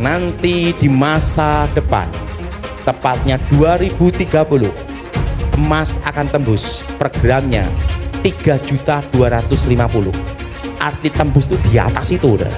nanti di masa depan, tepatnya 2030, emas akan tembus programnya 3.250.000. Arti tembus itu di atas itu udah.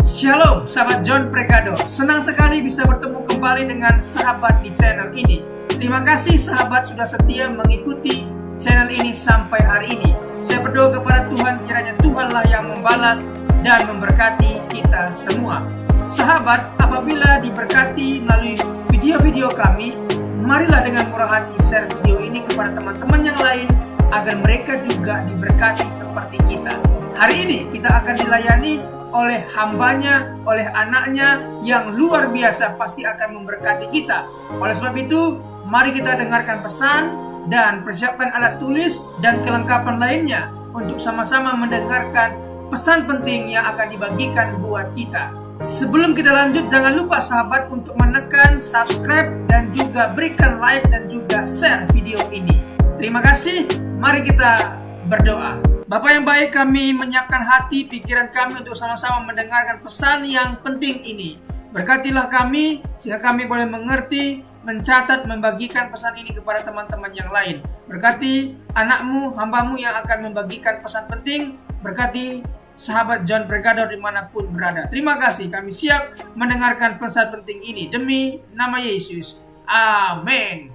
Shalom sahabat John Pregado, senang sekali bisa bertemu kembali dengan sahabat di channel ini. Terima kasih sahabat sudah setia mengikuti channel ini sampai hari ini. Saya berdoa kepada Tuhan, kiranya Tuhanlah yang membalas dan memberkati kita semua. Sahabat, apabila diberkati melalui video-video kami, marilah dengan murah hati share video ini kepada teman-teman yang lain agar mereka juga diberkati seperti kita. Hari ini kita akan dilayani oleh hambanya, oleh anaknya yang luar biasa, pasti akan memberkati kita. Oleh sebab itu, mari kita dengarkan pesan dan persiapkan alat tulis dan kelengkapan lainnya untuk sama-sama mendengarkan pesan penting yang akan dibagikan buat kita. Sebelum kita lanjut, jangan lupa sahabat untuk menekan subscribe dan juga berikan like dan juga share video ini. Terima kasih, mari kita berdoa. Bapak yang baik, kami menyiapkan hati, pikiran kami untuk sama-sama mendengarkan pesan yang penting ini. Berkatilah kami, sehingga kami boleh mengerti, mencatat, membagikan pesan ini kepada teman-teman yang lain. Berkati anakmu, hambamu yang akan membagikan pesan penting. Berkati sahabat John Pregado dimanapun berada. Terima kasih, kami siap mendengarkan pesan penting ini. Demi nama Yesus, amin.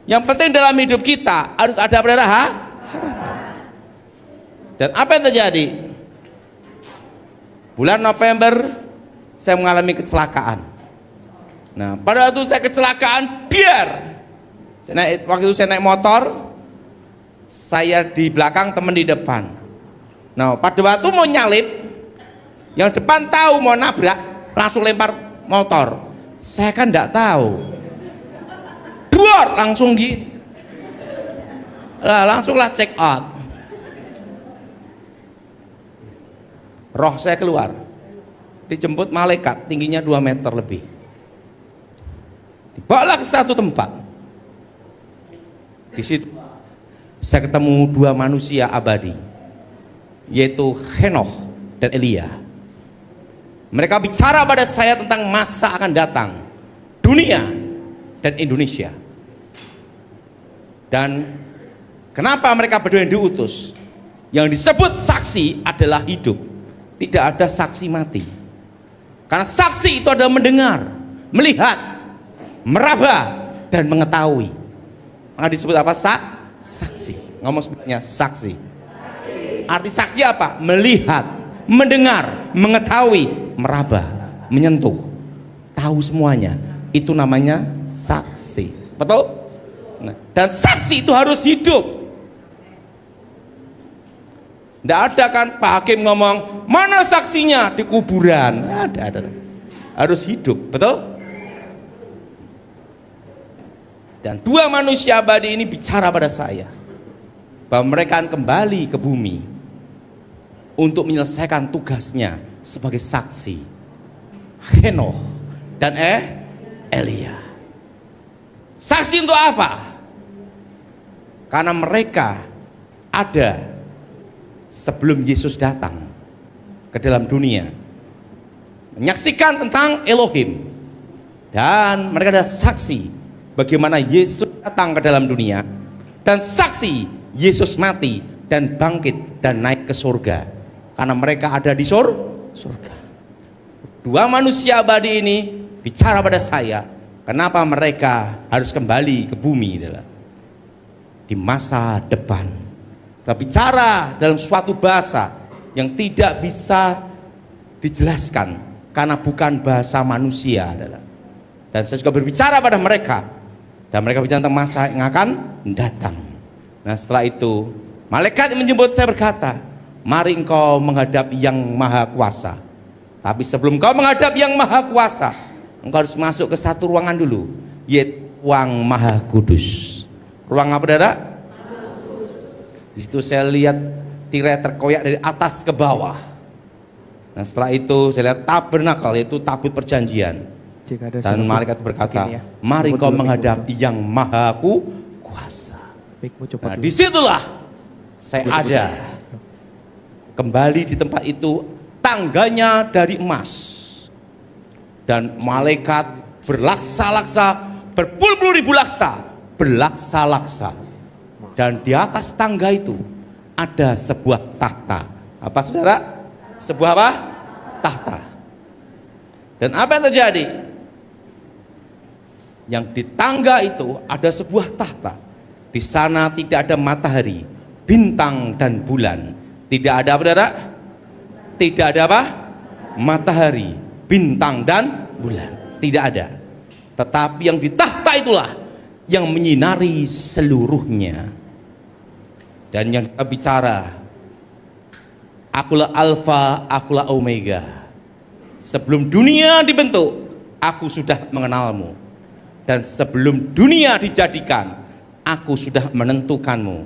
Yang penting dalam hidup kita harus ada harapan. Dan apa yang terjadi? Bulan November saya mengalami kecelakaan. Nah, pada waktu saya kecelakaan, waktu itu saya naik motor, saya di belakang, teman di depan. Nah, pada waktu mau nyalip, yang depan tahu mau nabrak, langsung lempar motor. Saya kan enggak tahu. Langsung gini, langsunglah check out. Roh saya keluar, dijemput malaikat tingginya 2 meter lebih, dibawa ke satu tempat. Di situ saya ketemu 2 manusia abadi, yaitu Henoch dan Elia. Mereka bicara pada saya tentang masa akan datang, dunia dan Indonesia. Dan kenapa mereka berdua yang diutus? Yang disebut saksi adalah hidup, tidak ada saksi mati. Karena saksi itu adalah mendengar, melihat, meraba, dan mengetahui. Maka disebut apa? Saksi. Ngomong sebenarnya saksi. Arti saksi apa? Melihat, mendengar, mengetahui, meraba, menyentuh, tahu semuanya. Itu namanya saksi. Betul? Nah, dan saksi itu harus hidup. Tidak ada kan Pak Hakim ngomong, mana saksinya? Di kuburan. Ada. Harus hidup, betul? Dan 2 manusia abadi ini bicara pada saya bahwa mereka akan kembali ke bumi untuk menyelesaikan tugasnya sebagai saksi. Henoch dan Elia. Saksi untuk apa? Karena mereka ada sebelum Yesus datang ke dalam dunia, menyaksikan tentang Elohim, dan mereka adalah saksi bagaimana Yesus datang ke dalam dunia, dan saksi Yesus mati dan bangkit dan naik ke surga, karena mereka ada di surga. 2 manusia abadi ini bicara pada saya, kenapa mereka harus kembali ke bumi di masa depan. Kita bicara dalam suatu bahasa yang tidak bisa dijelaskan karena bukan bahasa manusia. Dan saya juga berbicara pada mereka, dan mereka bicara tentang masa yang akan datang. Nah, setelah itu malaikat yang menjemput saya berkata, mari engkau menghadap yang maha kuasa. Tapi sebelum engkau menghadap yang maha kuasa, engkau harus masuk ke satu ruangan dulu, yaitu ruang maha kudus. Ruang apa, saudara? Di situ saya lihat tirai terkoyak dari atas ke bawah. Nah, setelah itu saya lihat tabernakel, yaitu tabut perjanjian. Jika ada Dan siapapun malaikat berkata, begini ya, mari coba kau dulu menghadap mic-mu. yang maha kuasa. Mic-mu coba Nah, dulu. disitulah saya ada. Kembali di tempat itu, tangganya dari emas. Dan malaikat berlaksa-laksa, berpuluh-puluh ribu laksa, berlaksa-laksa. Dan di atas tangga itu ada sebuah tahta. Apa saudara? Sebuah apa? Tahta. Dan apa yang terjadi? Yang di tangga itu ada sebuah tahta. Di sana tidak ada matahari, bintang dan bulan. Tidak ada apa, saudara? Tidak ada apa? Matahari, bintang dan bulan. Tidak ada. Tetapi yang di tahta itulah yang menyinari seluruhnya. Dan yang kita bicara, akulah Alfa, akulah Omega. Sebelum dunia dibentuk, aku sudah mengenalmu. Dan sebelum dunia dijadikan, aku sudah menentukanmu.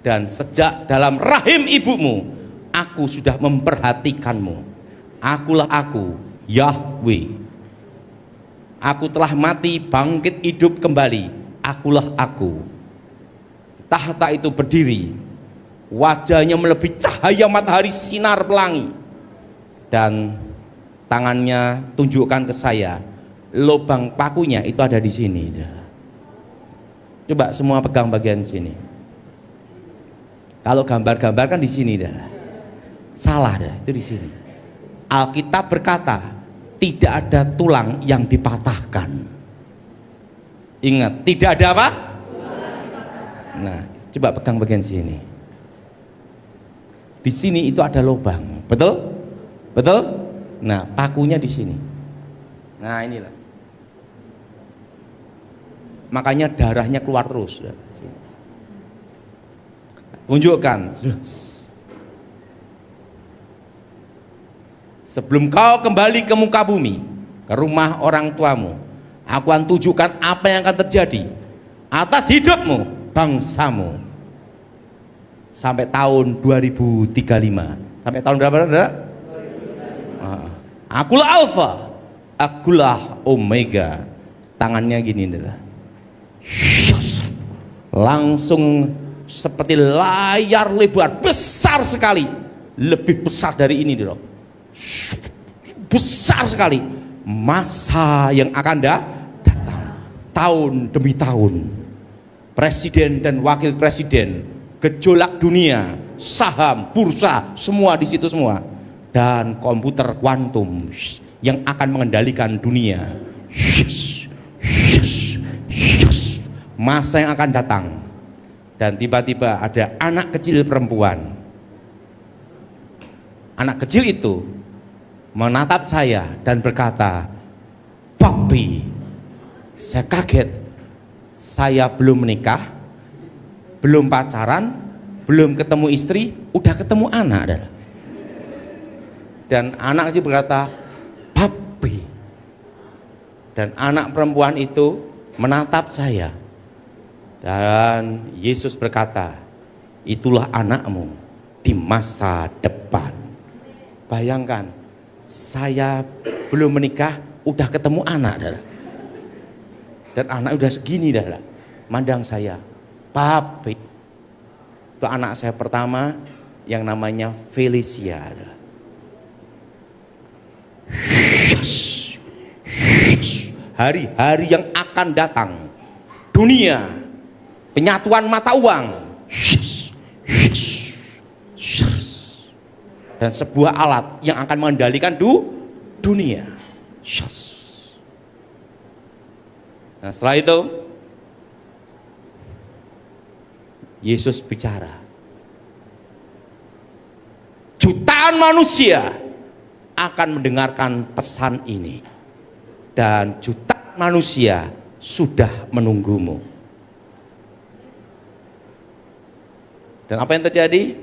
Dan sejak dalam rahim ibumu, aku sudah memperhatikanmu. Akulah aku, Yahweh. Aku telah mati, bangkit hidup kembali. Akulah aku. Tahta itu berdiri, wajahnya melebihi cahaya matahari sinar pelangi, dan tangannya tunjukkan ke saya. Lubang pakunya itu ada di sini. Coba semua pegang bagian sini. Kalau gambar-gambar kan di sini dah. Salah dah, itu di sini. Alkitab berkata tidak ada tulang yang dipatahkan. Ingat, tidak ada apa? Nah, coba pegang bagian sini. Di sini itu ada lubang, betul? Betul? Nah, pakunya di sini. Nah, inilah. Makanya darahnya keluar terus. Tunjukkan. Sebelum kau kembali ke muka bumi, ke rumah orang tuamu, aku akan tunjukkan apa yang akan terjadi atas hidupmu, bangsamu, sampai tahun 2035. Sampai tahun berapa, saudara? Akulah Alfa, akulah Omega. Tangannya gini, saudara. Langsung seperti layar lebar besar sekali, lebih besar dari ini, saudara. Besar sekali masa yang akan datang, tahun demi tahun. Presiden dan wakil presiden, gejolak dunia, saham, bursa, semua di situ semua, dan komputer kuantum yang akan mengendalikan dunia. Masa yang akan datang, dan tiba-tiba ada anak kecil perempuan. Anak kecil itu menatap saya dan berkata, "Papi." Saya kaget. Saya belum menikah, belum pacaran, belum ketemu istri, udah ketemu anak. Dan anak kecil berkata, "Papi." Dan anak perempuan itu menatap saya. Dan Yesus berkata, "Itulah anakmu di masa depan." Bayangkan, saya belum menikah, udah ketemu anak. Dan anak udah segini dah, mandang saya, "Papi." Itu anak saya pertama yang namanya Felicia. Hari-hari yang akan datang, dunia, penyatuan mata uang, dan sebuah alat yang akan mengendalikan dunia. Nah, setelah itu Yesus bicara. Jutaan manusia akan mendengarkan pesan ini, dan jutaan manusia sudah menunggumu. Dan apa yang terjadi?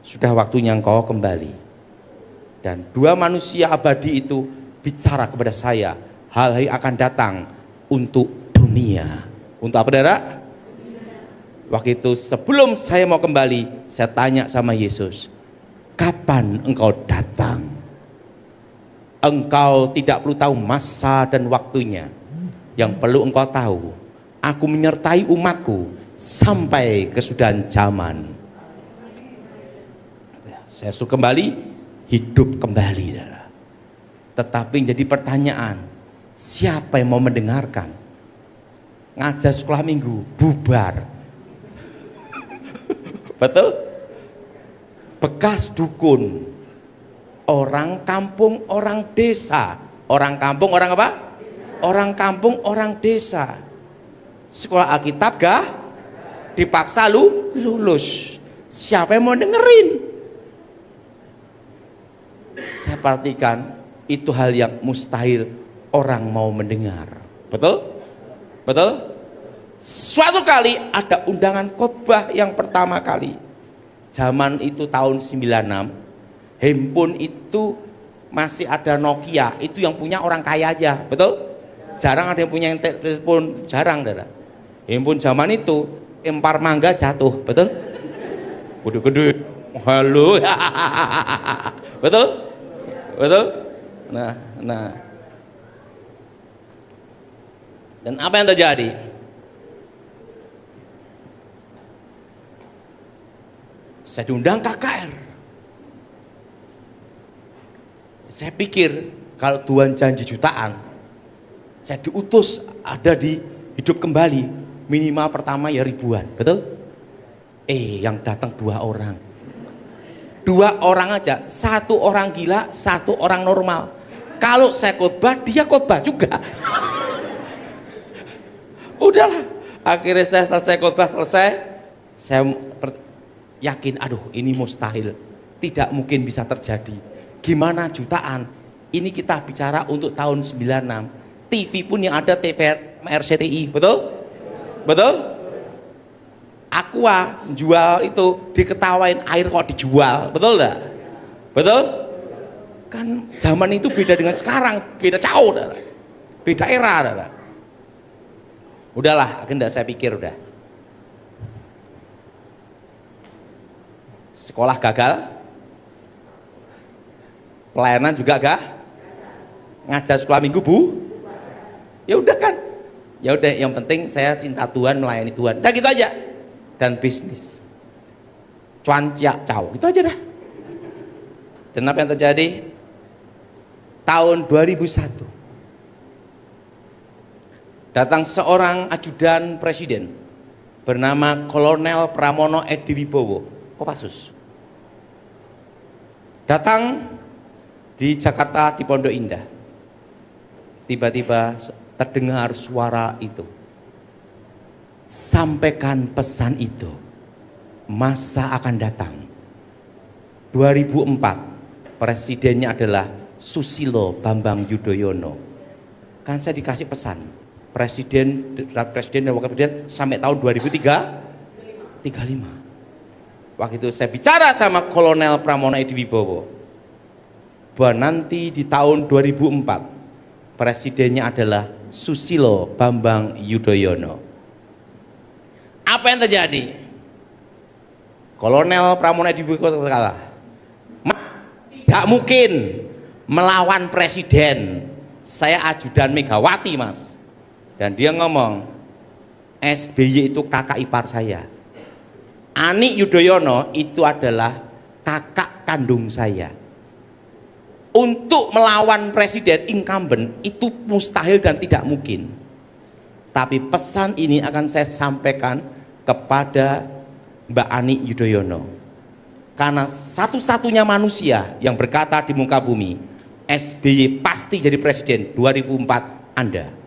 Sudah waktunya engkau kembali. Dan dua manusia abadi itu bicara kepada saya hal yang akan datang untuk dunia. Untuk apa, saudara? Waktu itu sebelum saya mau kembali, saya tanya sama Yesus, "Kapan engkau datang?" Engkau tidak perlu tahu masa dan waktunya. Yang perlu engkau tahu, aku menyertai umatku sampai kesudahan zaman. Saya suruh kembali, hidup kembali. Tetapi jadi pertanyaan, siapa yang mau mendengarkan? Ngajar sekolah minggu, bubar. Betul? Bekas dukun, orang kampung, orang desa. Orang kampung, orang apa? Orang kampung, orang desa. Sekolah Alkitab gak? Dipaksa lulus. Siapa yang mau dengerin? Saya perhatikan, itu hal yang mustahil orang mau mendengar. Betul? Betul? Suatu kali ada undangan khotbah yang pertama kali. Zaman itu tahun 96. Handphone itu masih ada Nokia, itu yang punya orang kaya aja. Betul? Jarang ada yang punya telepon, jarang. Handphone zaman itu empar mangga jatuh. Betul? Gede-gede. Halo. Betul? Betul? Nah. Dan apa yang terjadi? Saya diundang KKR. Saya pikir kalau Tuhan janji jutaan, saya diutus ada di hidup kembali, minimal pertama ya ribuan, betul? Yang datang 2 orang. 2 orang aja, 1 orang gila, 1 orang normal. Kalau saya khotbah, dia khotbah juga. Udahlah, akhirnya saya selesai khotbah, saya yakin, aduh ini mustahil, tidak mungkin bisa terjadi. Gimana jutaan? Ini kita bicara untuk tahun 96. TV pun yang ada TVRI, RCTI, betul? Betul? Aqua jual itu diketawain, air kok dijual, betul enggak? Betul? Kan zaman itu beda dengan sekarang, beda jauh, beda era. Udahlah, akhirnya saya pikir udah. Sekolah gagal, pelayanan juga gak, ngajar sekolah minggu ya udah kan, ya udah yang penting saya cinta Tuhan, melayani Tuhan, udah gitu aja. Dan bisnis cuan ciak caw, gitu aja dah. Dan apa yang terjadi? Tahun 2001 datang seorang ajudan presiden bernama Kolonel Pramono Edi Wibowo, Kopassus, datang di Jakarta di Pondok Indah. Tiba-tiba terdengar suara itu, sampaikan pesan itu, masa akan datang. 2004 presidennya adalah Susilo Bambang Yudhoyono. Kan saya dikasih pesan presiden dan wakil presiden sampai tahun 2035. Waktu itu saya bicara sama Kolonel Pramono Edi Wibowo bahwa nanti di tahun 2004 presidennya adalah Susilo Bambang Yudhoyono. Apa yang terjadi? Kolonel Pramono Edi Wibowo berkata, tidak mungkin melawan presiden, saya ajudan Megawati mas. Dan dia ngomong, SBY itu kakak ipar saya, Ani Yudhoyono itu adalah kakak kandung saya. Untuk melawan presiden incumbent itu mustahil dan tidak mungkin. Tapi pesan ini akan saya sampaikan kepada Mbak Ani Yudhoyono, karena satu-satunya manusia yang berkata di muka bumi, SBY pasti jadi presiden 2004 Anda.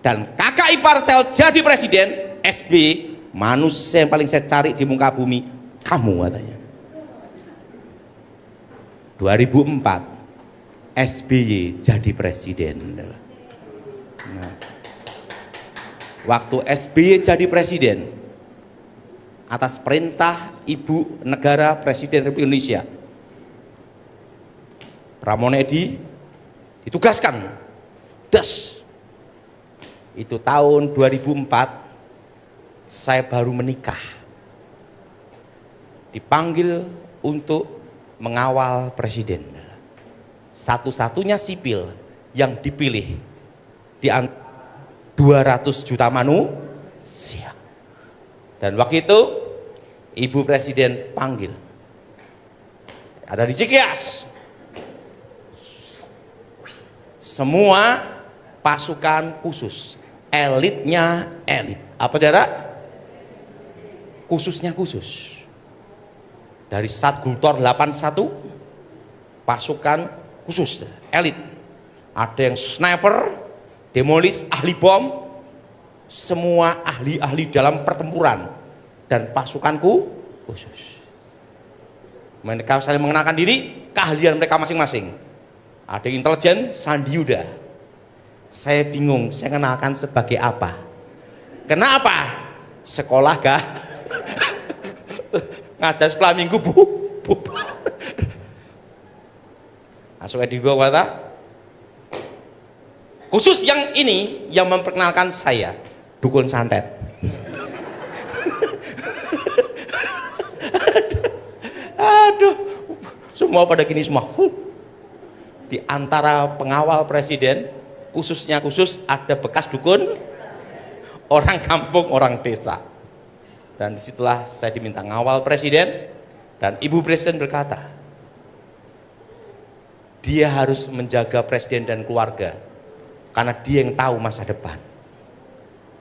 Dan kakak ipar saya jadi presiden, SBY manusia yang paling saya cari di muka bumi, kamu katanya. 2004 SBY jadi presiden. Nah, waktu SBY jadi presiden atas perintah Ibu Negara Presiden Republik Indonesia, Pramono Edi ditugaskan itu tahun 2004 saya baru menikah, dipanggil untuk mengawal presiden. satu-satunya sipil yang dipilih di antara 200 juta manusia. Dan waktu itu Ibu Presiden panggil, ada di Cikias, semua pasukan khusus, elitnya elit, apa saudara? Khususnya khusus, dari Satgultor 81, pasukan khusus elit, ada yang sniper, demolis, ahli bom, semua ahli-ahli dalam pertempuran, dan pasukanku khusus. Mereka saling mengenalkan diri, keahlian mereka masing-masing. Ada yang intelijen, Sandi Yuda. Saya bingung, saya kenalkan sebagai apa? Kenapa? Sekolah gak? Ngajar sekolah minggu bu. Masuk di bawah kata. Khusus yang ini yang memperkenalkan saya, dukun santet. Aduh, semua pada gini semua. Di antara pengawal presiden, khususnya khusus ada bekas dukun, orang kampung, orang desa. Dan disitulah saya diminta ngawal presiden, dan Ibu Presiden berkata, dia harus menjaga presiden dan keluarga, karena dia yang tahu masa depan.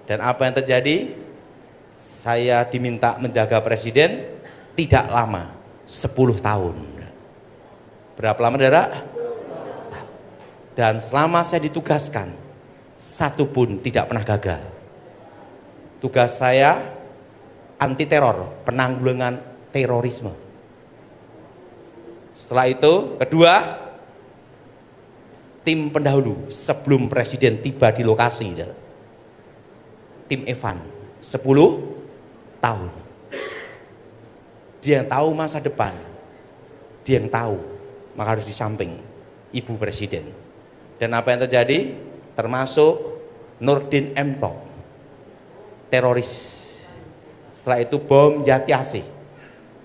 Dan apa yang terjadi? Saya diminta menjaga presiden tidak lama, 10 tahun. Berapa lama saudara? Dan selama saya ditugaskan, satu pun tidak pernah gagal. Tugas saya anti teror, penanggulangan terorisme. Setelah itu, kedua, tim pendahulu sebelum presiden tiba di lokasi, tim Evan, 10 tahun. Dia yang tahu masa depan, dia yang tahu, maka harus di samping Ibu Presiden. Dan apa yang terjadi? Termasuk Nurdin M. Top, teroris. Setelah itu bom Jati Asih.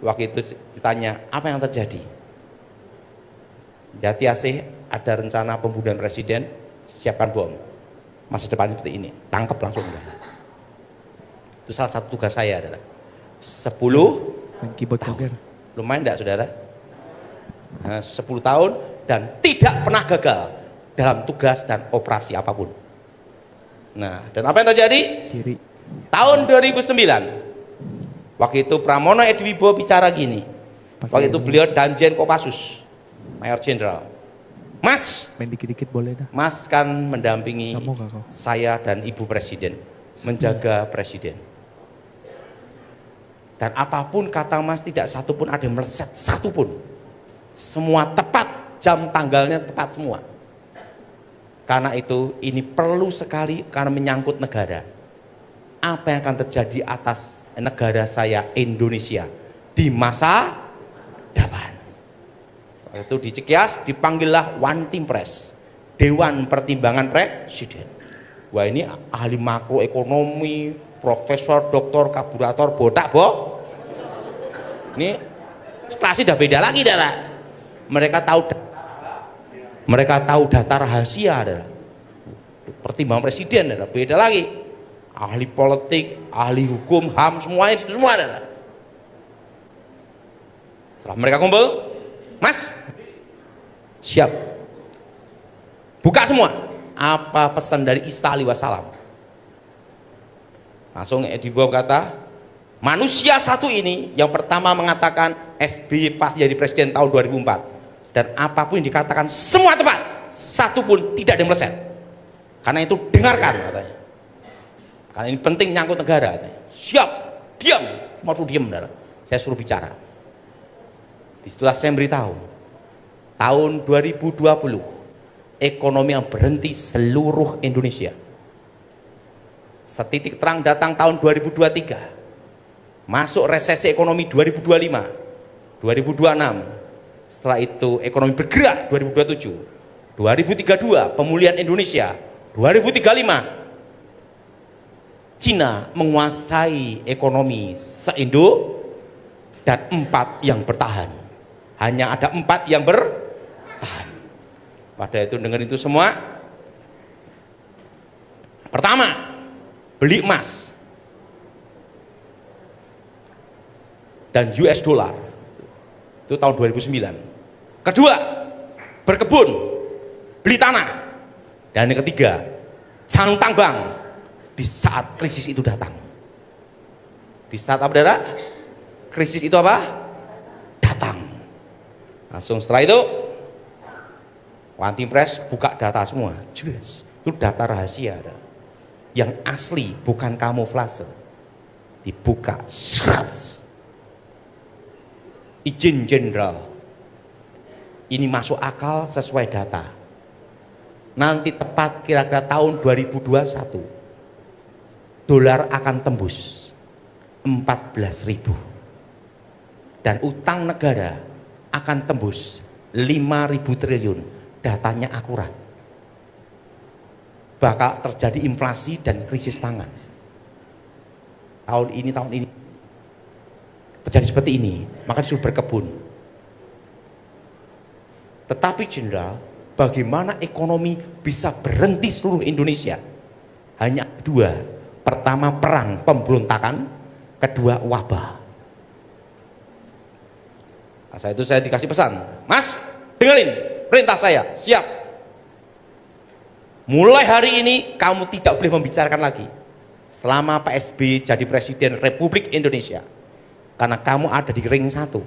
Waktu itu ditanya, apa yang terjadi? Jati Asih ada rencana pembunuhan presiden, siapkan bom. Masa depan seperti ini, tangkap langsung. Itu salah satu tugas saya adalah 10 tahun. Lumayan enggak saudara? Nah, 10 tahun dan tidak pernah gagal dalam tugas dan operasi apapun. Nah, dan apa yang terjadi? Tahun 2009, waktu itu Pramono Ediwibowo bicara gini. Waktu itu beliau Danjen Kopassus, Mayor Jenderal. Mas, main dikit-dikit boleh dah. Mas kan mendampingi saya dan Ibu Presiden, menjaga Presiden. Dan apapun kata Mas, tidak satu pun ada yang meleset, satu pun. Semua tepat, jam tanggalnya tepat semua. Karena itu ini perlu sekali karena menyangkut negara. Apa yang akan terjadi atas negara saya Indonesia di masa depan. Waktu itu di Cikias dipanggillah One Team Press, Dewan Pertimbangan Presiden. Wah, ini ahli makroekonomi, profesor, doktor, kaburator, botak, ini kelasnya udah beda lagi, Dara. Mereka tahu data rahasia, Dara. Pertimbangan presiden, Dara, beda lagi. Ahli politik, ahli hukum, HAM, semuanya itu semua, Dara. Setelah mereka kumpul, Mas, siap. Buka semua. Apa pesan dari Isa alaihi wasallam? Langsung Ediwibowo kata, manusia satu ini yang pertama mengatakan SBY pasti jadi presiden tahun 2004. Dan apapun yang dikatakan semua tepat, satu pun tidak ada yang meleset. Karena itu dengarkan katanya. Karena ini penting nyangkut negara katanya. Siap, diam, cuma suruh diam, saudara. Saya suruh bicara. Disitulah saya beritahu, tahun 2020 ekonomi yang berhenti seluruh Indonesia. Setitik terang datang tahun 2023, masuk resesi ekonomi 2025, 2026. Setelah itu ekonomi bergerak 2027, 2032 pemulihan Indonesia, 2035 Cina menguasai ekonomi se-Indo dan 4 yang bertahan. Hanya ada 4 yang bertahan. Pada itu dengerin itu semua. Pertama, beli emas dan US dollar. Itu tahun 2009. Kedua, berkebun, beli tanah. Dan yang ketiga, jangan utang bank di saat krisis itu datang. Di saat apa, saudara? Krisis itu apa? Datang. Langsung setelah itu One Team Press buka data semua. Jelas. Itu data rahasia. Yang asli, bukan kamuflase. Dibuka. Izin jenderal. Ini masuk akal sesuai data. Nanti tepat kira-kira tahun 2021 dolar akan tembus 14.000 dan utang negara akan tembus 5.000 triliun. Datanya akurat. Bakal terjadi inflasi dan krisis pangan. Tahun ini terjadi seperti ini, maka disuruh berkebun. Tetapi jenderal, bagaimana ekonomi bisa berhenti seluruh Indonesia? Hanya dua. Pertama perang, pemberontakan. Kedua wabah. Nah, saat itu saya dikasih pesan, Mas, dengerin perintah saya, siap. Mulai hari ini kamu tidak boleh membicarakan lagi selama Pak SBY jadi Presiden Republik Indonesia. Karena kamu ada di ring satu.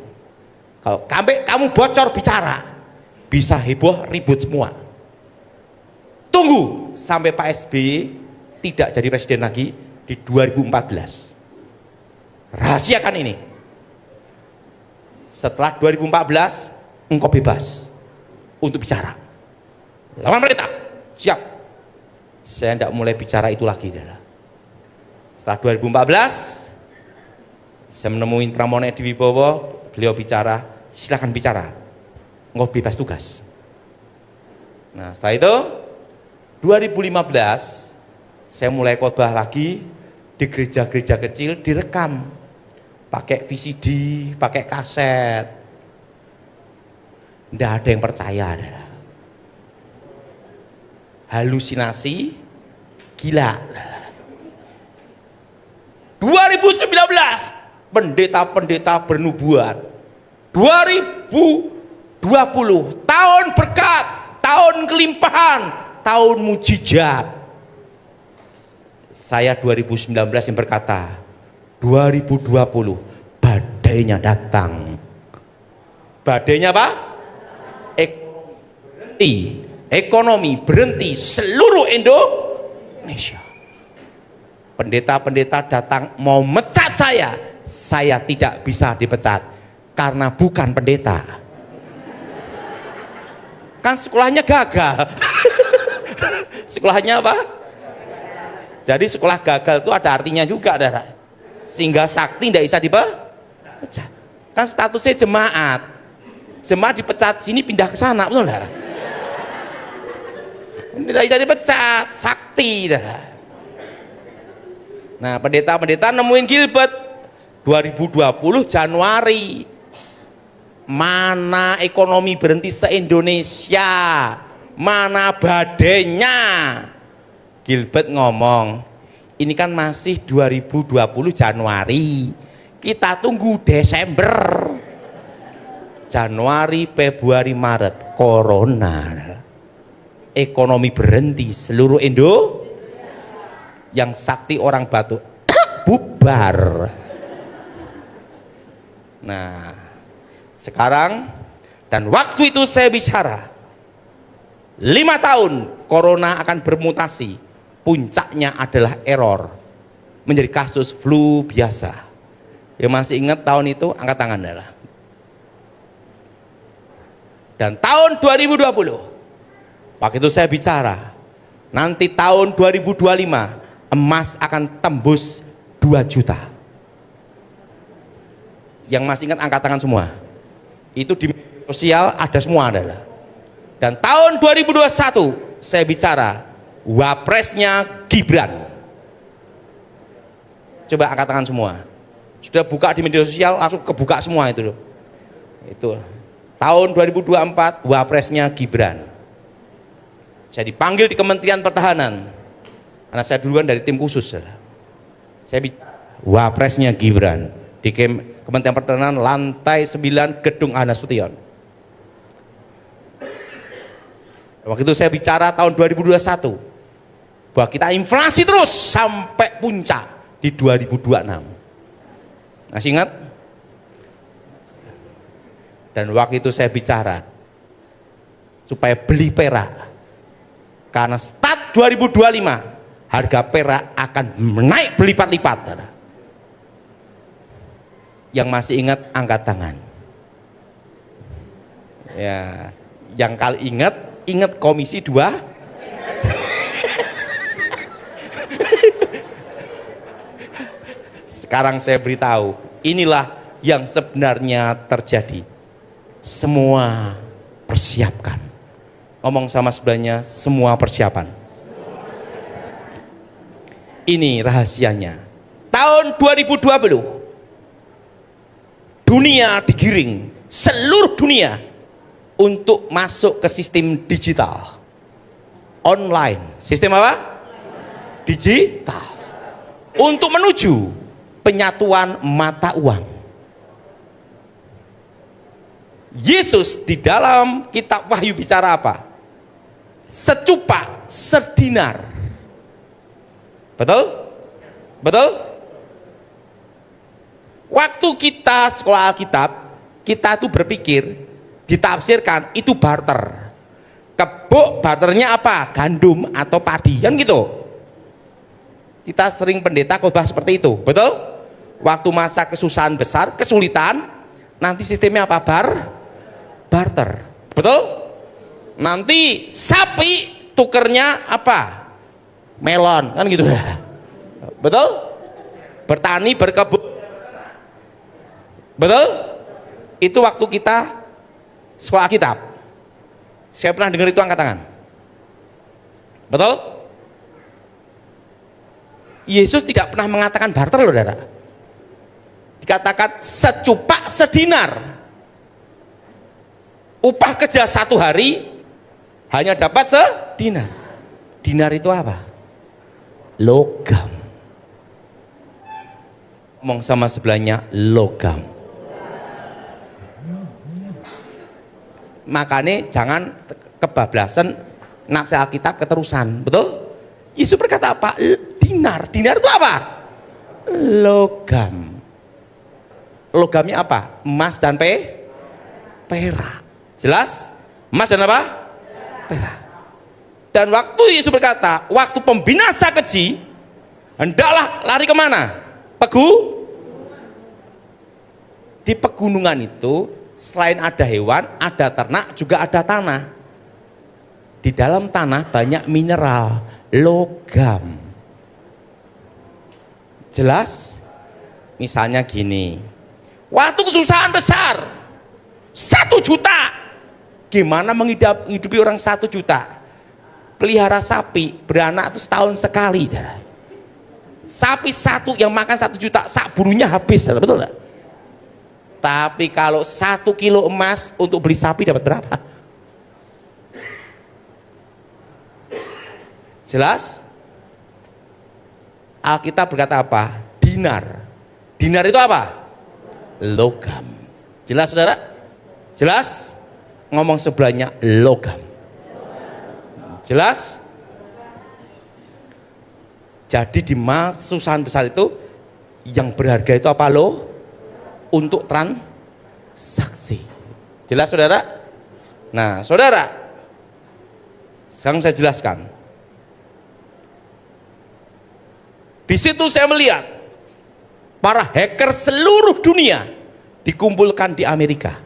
Kalau kamu bocor bicara, bisa heboh ribut semua. Tunggu sampai Pak SBY tidak jadi presiden lagi di 2014. Rahasiakan ini. Setelah 2014 engkau bebas untuk bicara. Lawan pemerintah, siap. Saya tidak mulai bicara itu lagi. Setelah 2014 saya menemui Pramono Edi Wibowo, beliau bicara, silakan bicara. Engkau bebas tugas. Nah, setelah itu 2015 saya mulai khotbah lagi di gereja-gereja kecil, direkam pakai VCD, pakai kaset. Tidak ada yang percaya. Halusinasi, gila. 2019 pendeta-pendeta bernubuat. 2020 tahun berkat, tahun kelimpahan, tahun mujizat. Saya 2019 yang berkata, 2020 badainya datang. Badainya apa? Ekonomi berhenti seluruh Indonesia. Pendeta-pendeta datang mau mecat saya tidak bisa dipecat karena bukan pendeta. Kan sekolahnya gagal. Sekolahnya apa? Jadi sekolah gagal itu ada artinya juga, saudara. Sehingga sakti tidak bisa dipecat. Kan statusnya jemaat. Jemaat dipecat sini pindah ke sana, betul saudara? Tidak bisa dipecat, sakti, saudara. Nah, pendeta-pendeta nemuin Gilbert 2020 Januari. Mana ekonomi berhenti se-Indonesia? Mana badainya? Gilbert ngomong, ini kan masih 2020 Januari. Kita tunggu Desember. Januari, Februari, Maret, corona. Ekonomi berhenti seluruh Indo. Yang sakti orang batuk bubar. Nah, sekarang dan waktu itu saya bicara 5 tahun corona akan bermutasi, puncaknya adalah error menjadi kasus flu biasa. Yang masih ingat tahun itu angkat tangan adalah. Dan tahun 2020 waktu itu saya bicara nanti tahun 2025 emas akan tembus 2 juta. Yang masih ingat angkat tangan semua. Itu di media sosial ada semua adalah. Dan tahun 2021 saya bicara wapresnya Gibran. Coba angkat tangan semua. Sudah buka di media sosial langsung kebuka semua itu. Itu tahun 2024 wapresnya Gibran. Saya dipanggil di Kementerian Pertahanan. Karena saya duluan dari tim khusus. Saya wapresnya Gibran di Kementerian Pertahanan, lantai 9 Gedung Nasution. Waktu itu saya bicara tahun 2021 bahwa kita inflasi terus sampai puncak di 2026. Masih ingat? Dan waktu itu saya bicara supaya beli perak, karena start 2025 harga perak akan menaik berlipat-lipat. Yang masih ingat angkat tangan. Ya, yang kali ingat Komisi 2. Sekarang saya beritahu, inilah yang sebenarnya terjadi. Semua persiapkan. Ngomong sama sebelahnya, semua persiapan. Ini rahasianya. Tahun 2020, dunia digiring, seluruh dunia untuk masuk ke sistem digital. Online. Sistem apa? Digital. Untuk menuju penyatuan mata uang. Yesus di dalam kitab Wahyu bicara apa? Secupak, sedinar. Betul? Betul? Waktu kita sekolah Alkitab, kita tuh berpikir, ditafsirkan itu barter. Kebuk barternya apa? Gandum atau padi, kan gitu. Kita sering pendeta khotbah seperti itu, betul? Waktu masa kesusahan besar, kesulitan, nanti sistemnya apa? Barter, betul? Nanti sapi tukernya apa? Melon, kan gitu. Betul? Bertani, berkebun, betul? Itu waktu kita sekolah Alkitab. Saya pernah dengar itu, angkat tangan. Betul? Yesus tidak pernah mengatakan barter loh, saudara. Dikatakan secupak sedinar. Upah kerja 1 hari hanya dapat sedinar. Dinar itu apa? Logam. Ngomong sama sebelahnya, logam. Makanya jangan kebablasan nafsi Alkitab keterusan, betul? Yesus berkata apa? Dinar. Dinar itu apa? Logam. Logamnya apa? Emas dan perak. Jelas? Emas dan apa? Perak. Dan waktu Yesus berkata, waktu pembinasa keji, hendaklah lari kemana? Di pegunungan itu, selain ada hewan, ada ternak, juga ada tanah. Di dalam tanah banyak mineral, logam. Jelas? Misalnya gini, waktu kesusahan besar, 1 juta, gimana menghidupi orang 1 juta? Pelihara sapi, beranak itu setahun sekali. Sapi 1 yang makan 1 juta, sak burunya habis, betul nggak? Tapi kalau 1 kilo emas untuk beli sapi dapat berapa? Jelas? Alkitab berkata apa? Dinar. Dinar itu apa? Logam. Jelas, saudara? Jelas? Ngomong sebelahnya, logam. Jelas? Jadi di masa kesusahan besar itu yang berharga itu apa loh? Untuk transaksi. Jelas, saudara? Nah, saudara, sekarang saya jelaskan. Di situ saya melihat para hacker seluruh dunia dikumpulkan di Amerika.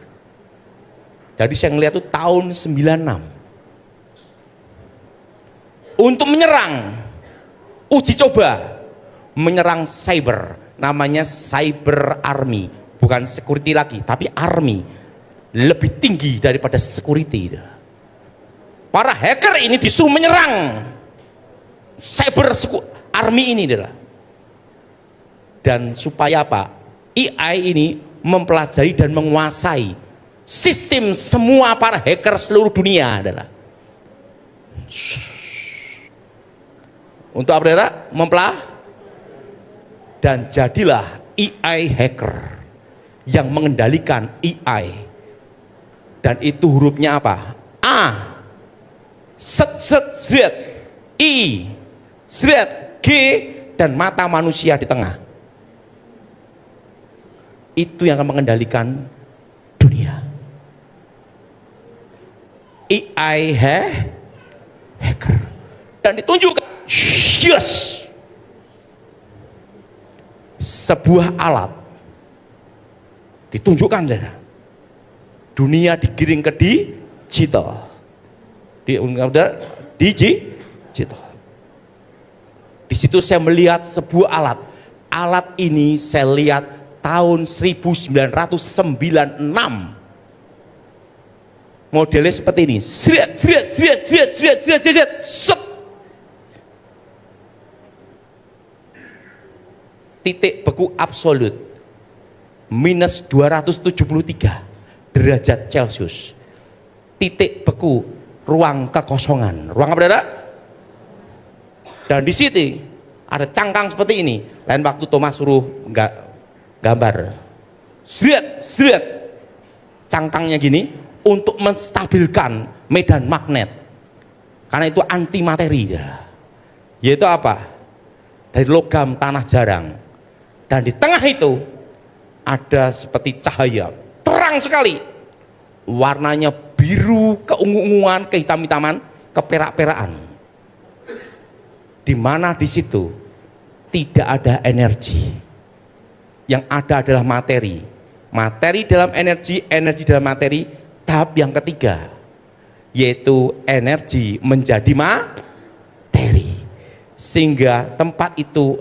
Jadi saya melihat itu tahun 96 untuk menyerang, uji coba menyerang cyber, namanya cyber army, bukan security lagi tapi army, lebih tinggi daripada security. Para hacker ini disuruh menyerang cyber army ini adalah, dan supaya apa? AI ini mempelajari dan menguasai sistem semua para hacker seluruh dunia adalah. Untuk apa saudara? Dan jadilah AI hacker yang mengendalikan AI. Dan itu hurufnya apa? A, set set sret, I, sret, G, dan mata manusia di tengah. Itu yang akan mengendalikan dunia. AI hacker. Dan ditunjukkan, yes, sebuah alat ditunjukkan, saudara. Dunia digiring ke digital. Digital. Di situ saya melihat sebuah alat. Alat ini saya lihat tahun 1996. Modelnya seperti ini. Set. Titik beku absolut minus 273 derajat Celcius. Titik beku ruang kekosongan. Ruang apa, saudara? Dan di situ ada cangkang seperti ini. Lain waktu Thomas suruh gambar. Sret. Cangkangnya gini untuk menstabilkan medan magnet. Karena itu anti materi. Yaitu apa? Dari logam tanah jarang. Dan di tengah itu ada seperti cahaya terang sekali, warnanya biru, keungu-unguan, kehitam-hitaman, keperak-perakan, di mana di situ tidak ada energi, yang ada adalah materi dalam energi, energi dalam materi. Tahap yang ketiga yaitu energi menjadi materi, sehingga tempat itu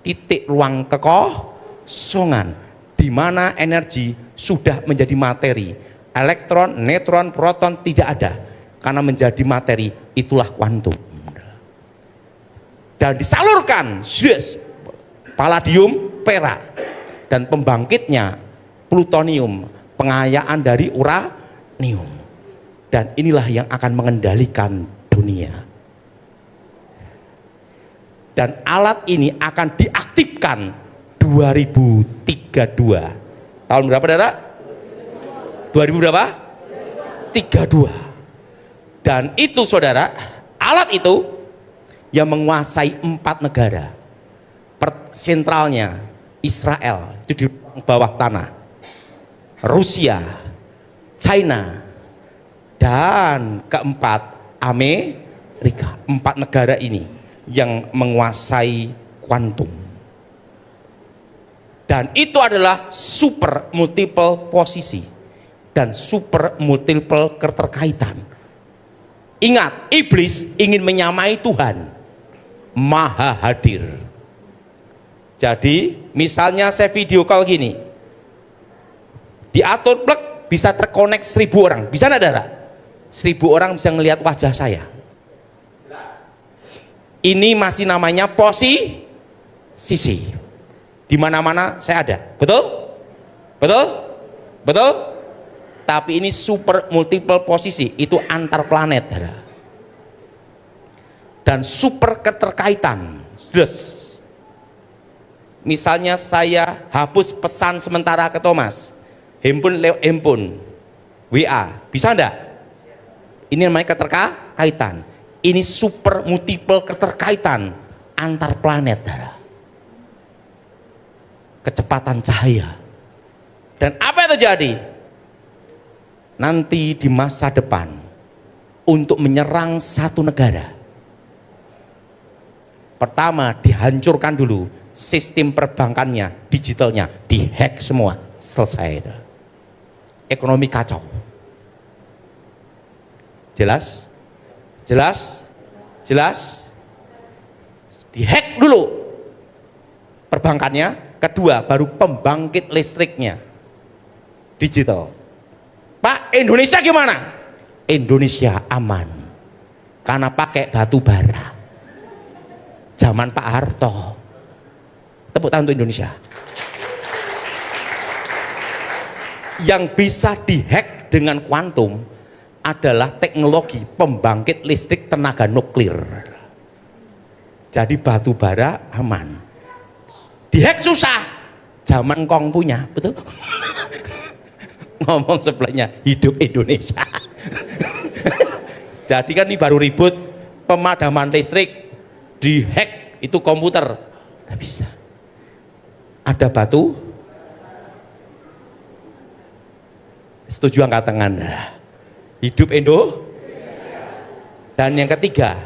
titik ruang kekosongan di mana energi sudah menjadi materi. Elektron, neutron, proton tidak ada karena menjadi materi. Itulah kuantum. Dan disalurkan palladium, perak, dan pembangkitnya plutonium, pengayaan dari uranium. Dan inilah yang akan mengendalikan dunia. Dan alat ini akan diaktifkan 2032. Tahun berapa, saudara? 2000 berapa? 32. Dan itu, saudara, alat itu yang menguasai 4 negara. Sentralnya Israel, itu di bawah tanah. Rusia, China, dan keempat Amerika. 4 negara ini yang menguasai kuantum. Dan itu adalah super multiple posisi dan super multiple keterkaitan. Ingat, iblis ingin menyamai Tuhan, maha hadir. Jadi misalnya saya video call gini, diatur plek, bisa terkonek 1000 orang, bisa enggak, saudara? 1000 orang bisa melihat wajah saya. Ini masih namanya posisi. Di mana-mana saya ada, betul? Tapi ini super multiple posisi, itu antar planet, dan super keterkaitan. Misalnya saya hapus pesan sementara ke Thomas, handphone WA, bisa enggak? Ini namanya keterkaitan. Ini super multiple keterkaitan antar planet, kecepatan cahaya. Dan apa yang terjadi? Nanti di masa depan, untuk menyerang satu negara, pertama dihancurkan dulu sistem perbankannya, digitalnya, dihack semua, selesai. Ekonomi kacau. Jelas? Dihack dulu perbankannya. Kedua, baru pembangkit listriknya, digital. Pak, Indonesia gimana? Indonesia aman karena pakai batu bara. Zaman Pak Harto. Tepuk tangan untuk Indonesia. Yang bisa dihack dengan kuantum adalah teknologi pembangkit listrik tenaga nuklir. Jadi batu bara aman. Dihack susah, zaman Kong punya, betul? Ngomong sebelahnya hidup Indonesia. Jadi kan ini baru ribut pemadaman listrik, dihack itu komputer, nggak bisa. Ada batu, setuju angkat tangan. Hidup Indo. Dan yang ketiga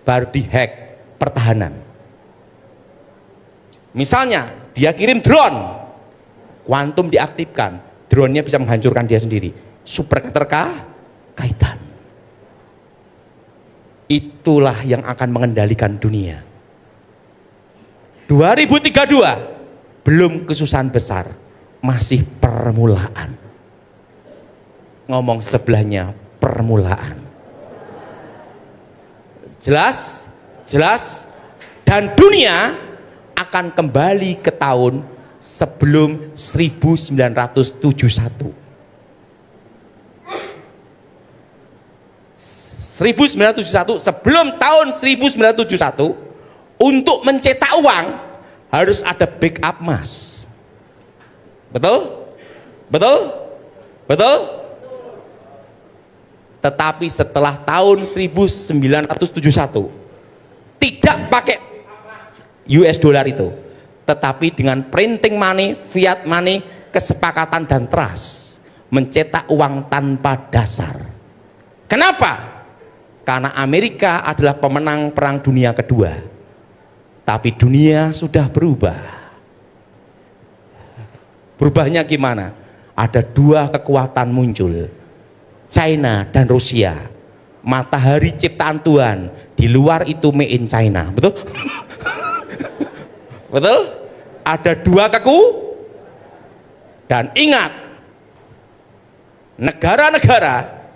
baru dihack pertahanan. Misalnya dia kirim drone, kuantum diaktifkan, drone-nya bisa menghancurkan dia sendiri. Super keterkaitan. Itulah yang akan mengendalikan dunia. 2032 belum kesusahan besar, masih permulaan. Ngomong sebelahnya permulaan. Jelas? Jelas? Dan dunia akan kembali ke tahun sebelum 1971. 1971, sebelum tahun 1971, untuk mencetak uang harus ada backup emas. Betul? Betul? Betul? Tetapi setelah tahun 1971 tidak pakai US dollar itu, tetapi dengan printing money, fiat money, kesepakatan dan trust, mencetak uang tanpa dasar. Kenapa? Karena Amerika adalah pemenang Perang Dunia Kedua, tapi dunia sudah berubah. Berubahnya gimana? Ada dua kekuatan muncul, China dan Rusia. Matahari ciptaan Tuhan, di luar itu made in China, betul? Betul? Ada dua dan ingat, negara-negara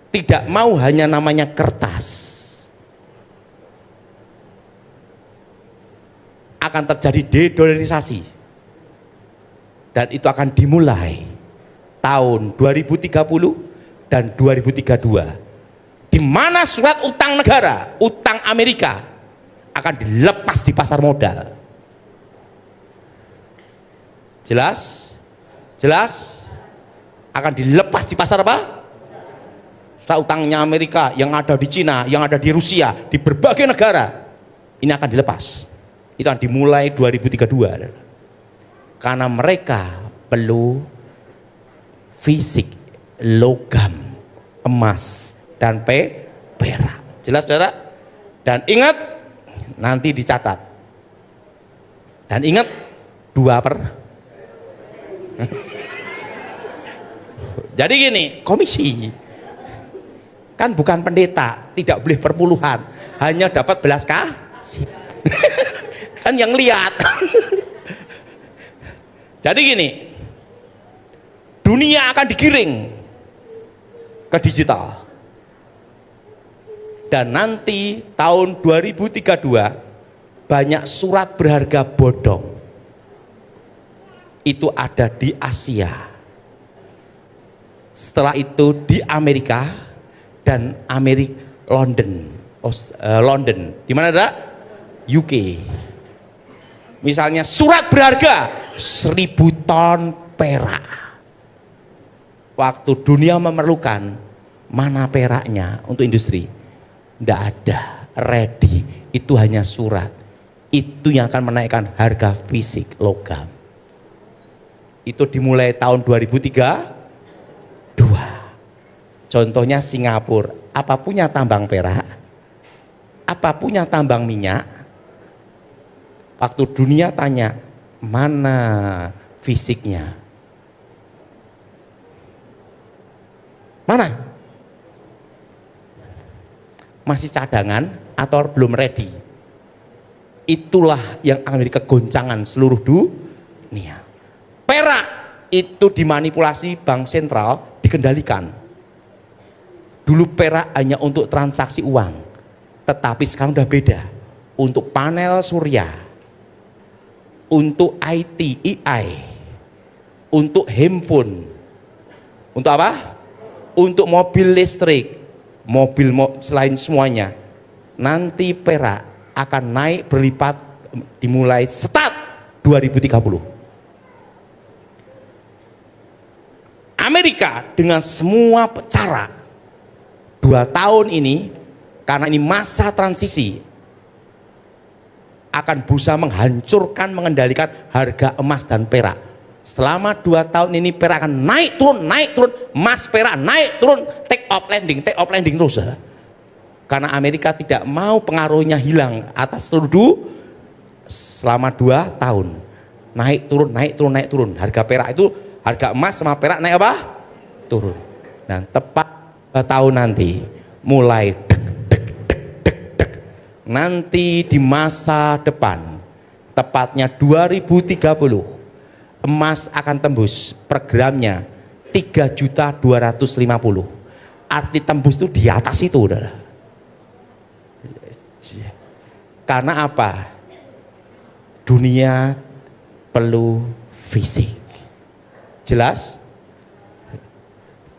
tidak mau hanya namanya kertas. Akan terjadi dedolarisasi. Dan itu akan dimulai tahun 2030 dan 2032. Di mana surat utang negara, utang Amerika akan dilepas di pasar modal. Jelas? Jelas? Akan dilepas di pasar apa? Surat utangnya Amerika yang ada di Cina, yang ada di Rusia, di berbagai negara, ini akan dilepas. Itu akan dimulai 2032. Karena mereka perlu fisik, logam, emas, dan perak. Jelas, saudara? Dan ingat, nanti dicatat. Dan ingat, 2%. Jadi gini, komisi kan bukan pendeta, tidak boleh perpuluhan, hanya dapat belas kasih. Kan yang lihat. Jadi gini, dunia akan digiring ke digital. Dan nanti tahun 2032 banyak surat berharga bodong itu ada di Asia. Setelah itu di Amerika dan London. Di mana ada? UK. Misalnya surat berharga 1000 ton perak. Waktu dunia memerlukan, mana peraknya untuk industri? Tidak ada, ready. Itu hanya surat. Itu yang akan menaikkan harga fisik logam. Itu dimulai tahun 2032. Contohnya Singapura, apa punya tambang perak? Apa punya tambang minyak? Waktu dunia tanya, mana fisiknya? Mana? Masih cadangan atau belum ready? Itulah yang Amerika goncangan seluruh dunia. Perak itu dimanipulasi bank sentral, dikendalikan. Dulu perak hanya untuk transaksi uang, tetapi sekarang udah beda. Untuk panel surya, untuk IT, AI, untuk handphone, Untuk apa? Untuk mobil listrik, selain semuanya. Nanti perak akan naik berlipat dimulai start 2030. Amerika dengan semua cara 2 tahun ini, karena ini masa transisi, akan berusaha menghancurkan, mengendalikan harga emas dan perak. Selama 2 tahun ini perak akan naik turun, emas perak naik turun, take off landing terus. Karena Amerika tidak mau pengaruhnya hilang atas seluruh selama 2 tahun. Naik turun. Harga perak itu, harga emas sama perak naik apa? Turun. Dan tepat 2 tahun nanti mulai nanti di masa depan, tepatnya 2030, emas akan tembus per gramnya 3.250.000. Arti tembus itu di atas itu, saudara. Karena apa? Dunia perlu fisik. Jelas?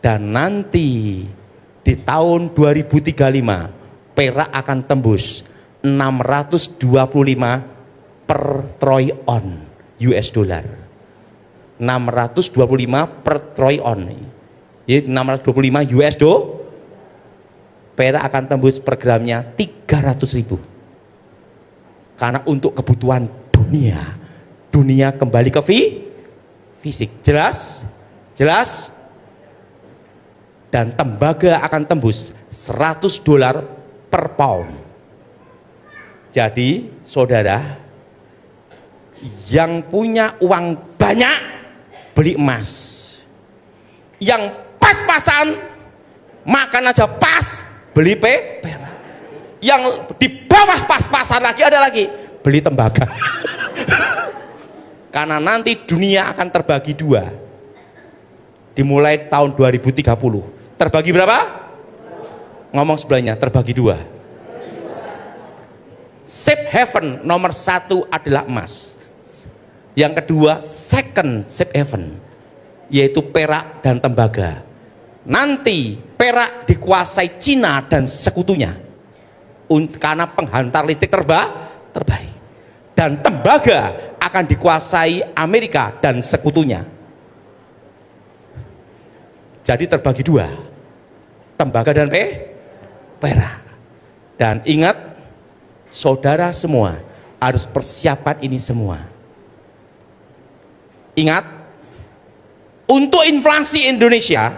Dan nanti di tahun 2035 perak akan tembus 625 per troy on US dollar. 625 per troy on. Jadi 625 US dollar. Perak akan tembus per gramnya 300.000. Karena untuk kebutuhan dunia kembali ke fisik. Jelas? Jelas? Dan tembaga akan tembus $100 per pound. Jadi saudara yang punya uang banyak beli emas, yang pas-pasan makan aja pas beli perak, yang di bawah pas-pasan lagi ada lagi beli tembaga. Karena nanti dunia akan terbagi 2 dimulai tahun 2030. Terbagi berapa? Ngomong sebelahnya, terbagi 2. Safe haven nomor 1 adalah emas. Yang kedua, second safe haven, yaitu perak dan tembaga. Nanti perak dikuasai Cina dan sekutunya karena penghantar listrik terbaik. Dan tembaga akan dikuasai Amerika dan sekutunya. Jadi terbagi 2, tembaga dan perak. Dan ingat, saudara semua harus persiapan ini semua. Ingat, untuk inflasi Indonesia,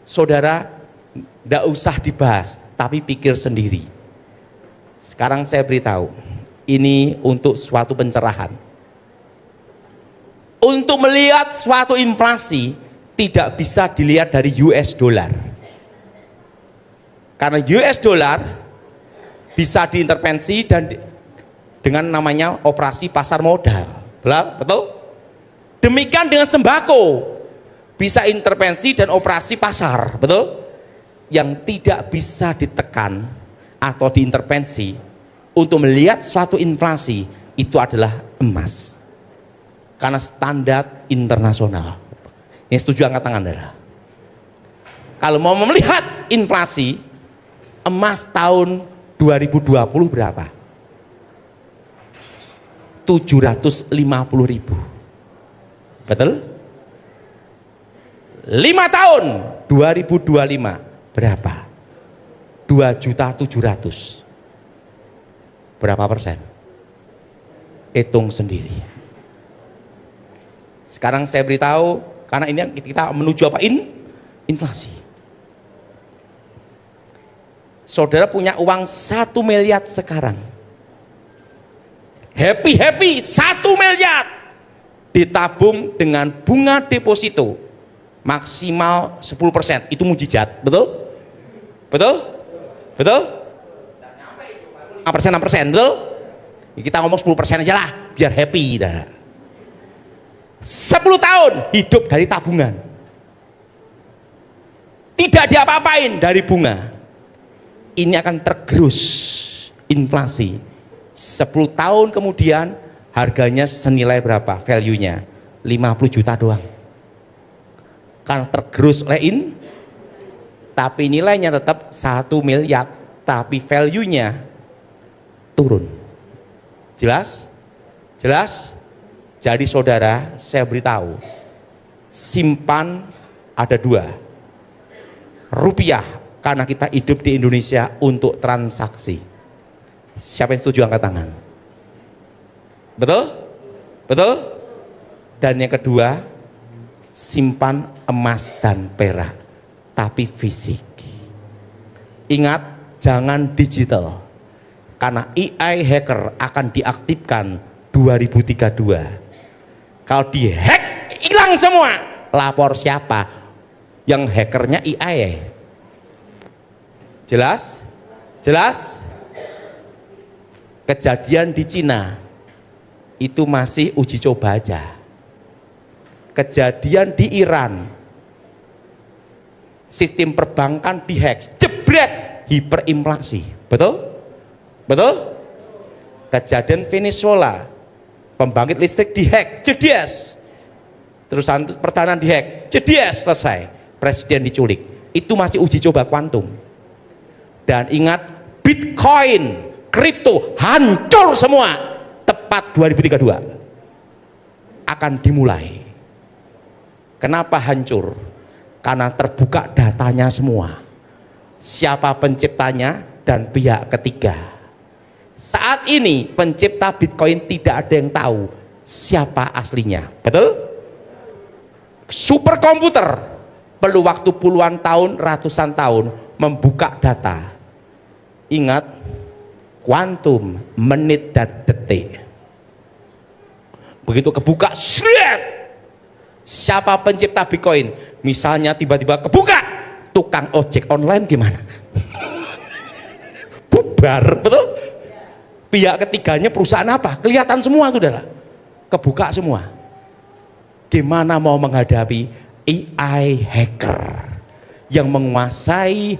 saudara tidak usah dibahas, tapi pikir sendiri. Sekarang saya beritahu, ini untuk suatu pencerahan. Untuk melihat suatu inflasi tidak bisa dilihat dari US dollar. Karena US dollar bisa diintervensi dan dengan namanya operasi pasar modal. Betul? Demikian dengan sembako, bisa intervensi dan operasi pasar. Betul? Yang tidak bisa ditekan atau diintervensi untuk melihat suatu inflasi itu adalah emas. Karena standar internasional. Ini setuju angkat tangan, saudara. Kalau mau melihat inflasi, emas tahun 2020 berapa? 750.000. Betul? 5 tahun 2025 berapa? 2.700.000. Berapa persen? Hitung sendiri. Sekarang saya beritahu, karena ini kita menuju apa? Inflasi. Saudara punya uang 1 miliar sekarang. Happy 1 miliar ditabung dengan bunga deposito maksimal 10%. Itu mujizat, betul? Betul? 6%, betul? Kita ngomong 10% aja lah, biar happy dah. 10 tahun hidup dari tabungan, tidak diapa-apain dari bunga. Ini akan tergerus inflasi. 10 tahun kemudian harganya senilai berapa? Value-nya 50 juta doang. karena tergerus oleh tapi nilainya tetap 1 miliar, tapi value-nya turun. Jelas? Jelas? Jadi saudara, saya beritahu, simpan ada 2. Rupiah, karena kita hidup di Indonesia untuk transaksi. Siapa yang setuju angkat tangan? Betul? Betul? Dan yang kedua, simpan emas dan perak, tapi fisik. Ingat, jangan digital, karena AI hacker akan diaktifkan 2032. Kalau dihack, hilang semua. Lapor siapa? Yang hackernya AI. Jelas? Jelas? Kejadian di Cina itu masih uji coba aja. Kejadian di Iran, sistem perbankan dihack, jebret, hiperinflasi. Betul? Betul? Kejadian Venezuela, pembangkit listrik dihack, jedias. Terusan pertahanan dihack, jedias, selesai. Presiden diculik. Itu masih uji coba kuantum. Dan ingat, Bitcoin, kripto hancur semua. Tepat 2032 akan dimulai. Kenapa hancur? Karena terbuka datanya semua. Siapa penciptanya dan pihak ketiga. Saat ini pencipta Bitcoin tidak ada yang tahu siapa aslinya. Betul? Superkomputer perlu waktu puluhan tahun, ratusan tahun membuka data. Ingat, kuantum, menit dan detik. Begitu kebuka, shred. Siapa pencipta Bitcoin? Misalnya tiba-tiba kebuka, tukang ojek online gimana? Bubar, betul? Pihak ketiganya perusahaan apa? Kelihatan semua, saudara. Kebuka semua. Gimana mau menghadapi AI hacker yang menguasai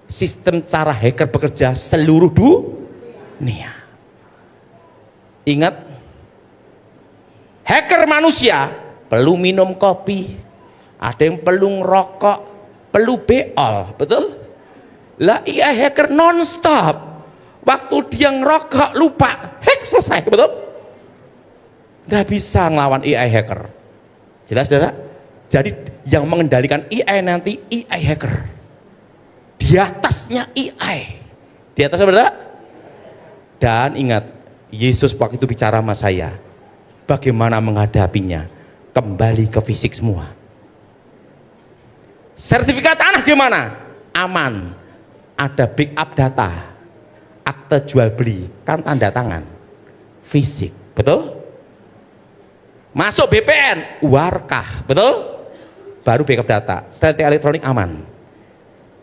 sistem cara hacker bekerja seluruh dunia? Ingat, hacker manusia perlu minum kopi, ada yang perlu ngerokok, perlu beol, betul? Lah AI hacker non-stop. Waktu dia ngerokok lupa, hack selesai, betul? Nggak bisa ngelawan AI hacker. Jelas, saudara? Jadi yang mengendalikan AI nanti AI hacker. Di atasnya AI. Di atas, saudara? Dan ingat, Yesus waktu itu bicara sama saya. Bagaimana menghadapinya? Kembali ke fisik semua. Sertifikat tanah gimana? Aman. Ada backup data. Akte jual beli, kan tanda tangan. Fisik, betul? Masuk BPN, warkah, betul? Baru backup data. Setelah elektronik aman.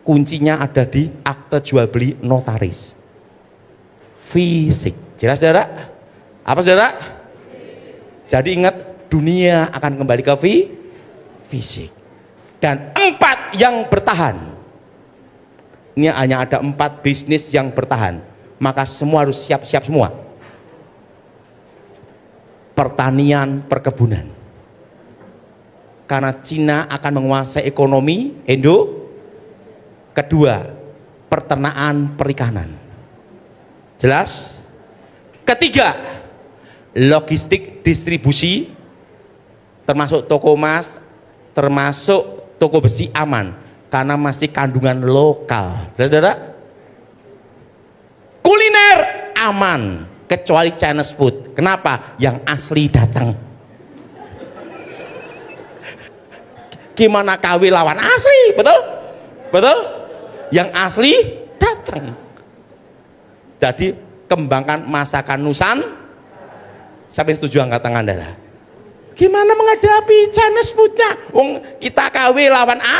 Kuncinya ada di akte jual beli notaris. Fisik. Jelas, saudara? Apa, saudara? Jadi ingat, dunia akan kembali ke fisik. Dan 4 yang bertahan. Ini hanya ada 4 bisnis yang bertahan. Maka semua harus siap-siap semua. Pertanian, perkebunan. Karena Cina akan menguasai ekonomi Indo. Kedua, peternakan, perikanan. Jelas? Ketiga, logistik distribusi, termasuk toko emas, termasuk toko besi aman, karena masih kandungan lokal. Saudara? Kuliner aman, kecuali Chinese food. Kenapa? Yang asli datang. Gimana KW lawan asli, betul? Betul? Yang asli datang. Jadi kembangkan masakan Nusantara. Siapa yang setuju angkat tangan, saudara? Gimana menghadapi Chinese foodnya? Kita KW lawan A.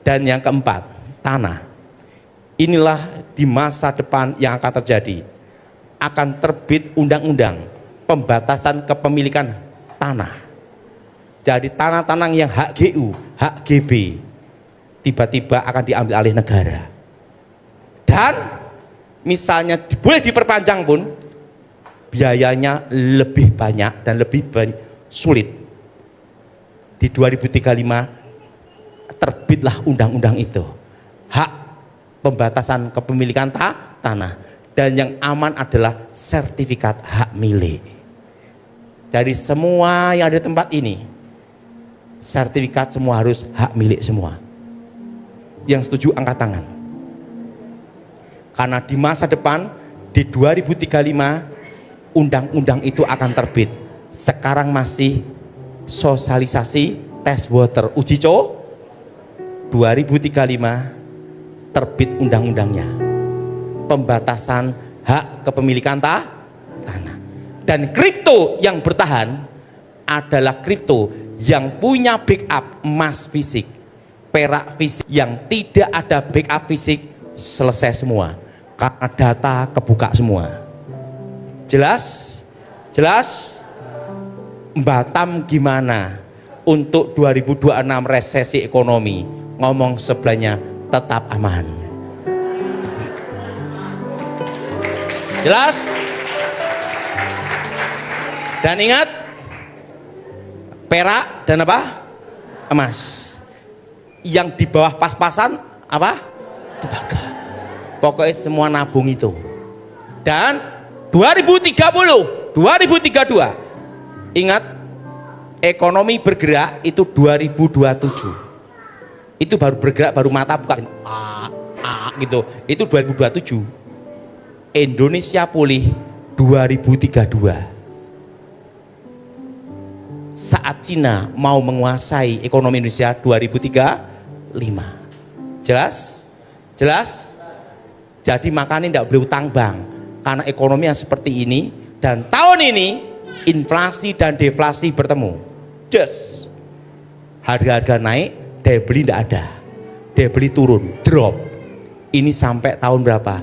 Dan yang keempat, tanah. Inilah di masa depan yang akan terjadi. Akan terbit undang-undang pembatasan kepemilikan tanah. Jadi tanah-tanah yang hak GU, hak GB tiba-tiba akan diambil alih negara. Dan misalnya boleh diperpanjang pun biayanya lebih banyak dan lebih sulit. di 2035 terbitlah undang-undang itu. Hak pembatasan kepemilikan tanah, dan yang aman adalah sertifikat hak milik. Dari semua yang ada di tempat ini, sertifikat semua harus hak milik semua. Yang setuju angkat tangan. Karena di masa depan, di 2035 undang-undang itu akan terbit. Sekarang masih sosialisasi tes water uji coba. 2035 terbit undang-undangnya, pembatasan hak kepemilikan tanah. Dan kripto yang bertahan adalah kripto yang punya backup emas fisik, perak fisik. Yang tidak ada backup fisik selesai semua, karena data kebuka semua. Jelas? Jelas? Batam gimana untuk 2026 resesi ekonomi? Ngomong sebelahnya tetap aman. Jelas? Dan ingat, perak dan apa? Emas. Yang di bawah pas-pasan apa? Tembaga. Pokoknya semua nabung itu. Dan 2030, 2032, ingat, ekonomi bergerak itu 2027. Itu baru bergerak, baru mata buka gitu. Itu 2027. Indonesia pulih 2032. Saat Cina mau menguasai ekonomi Indonesia 2035. Jelas? Jelas? Jadi makanya tidak boleh utang bank, karena ekonomi yang seperti ini. Dan tahun ini inflasi dan deflasi bertemu. Just harga-harga naik, daya beli tidak ada, daya beli turun, drop. Ini sampai tahun berapa?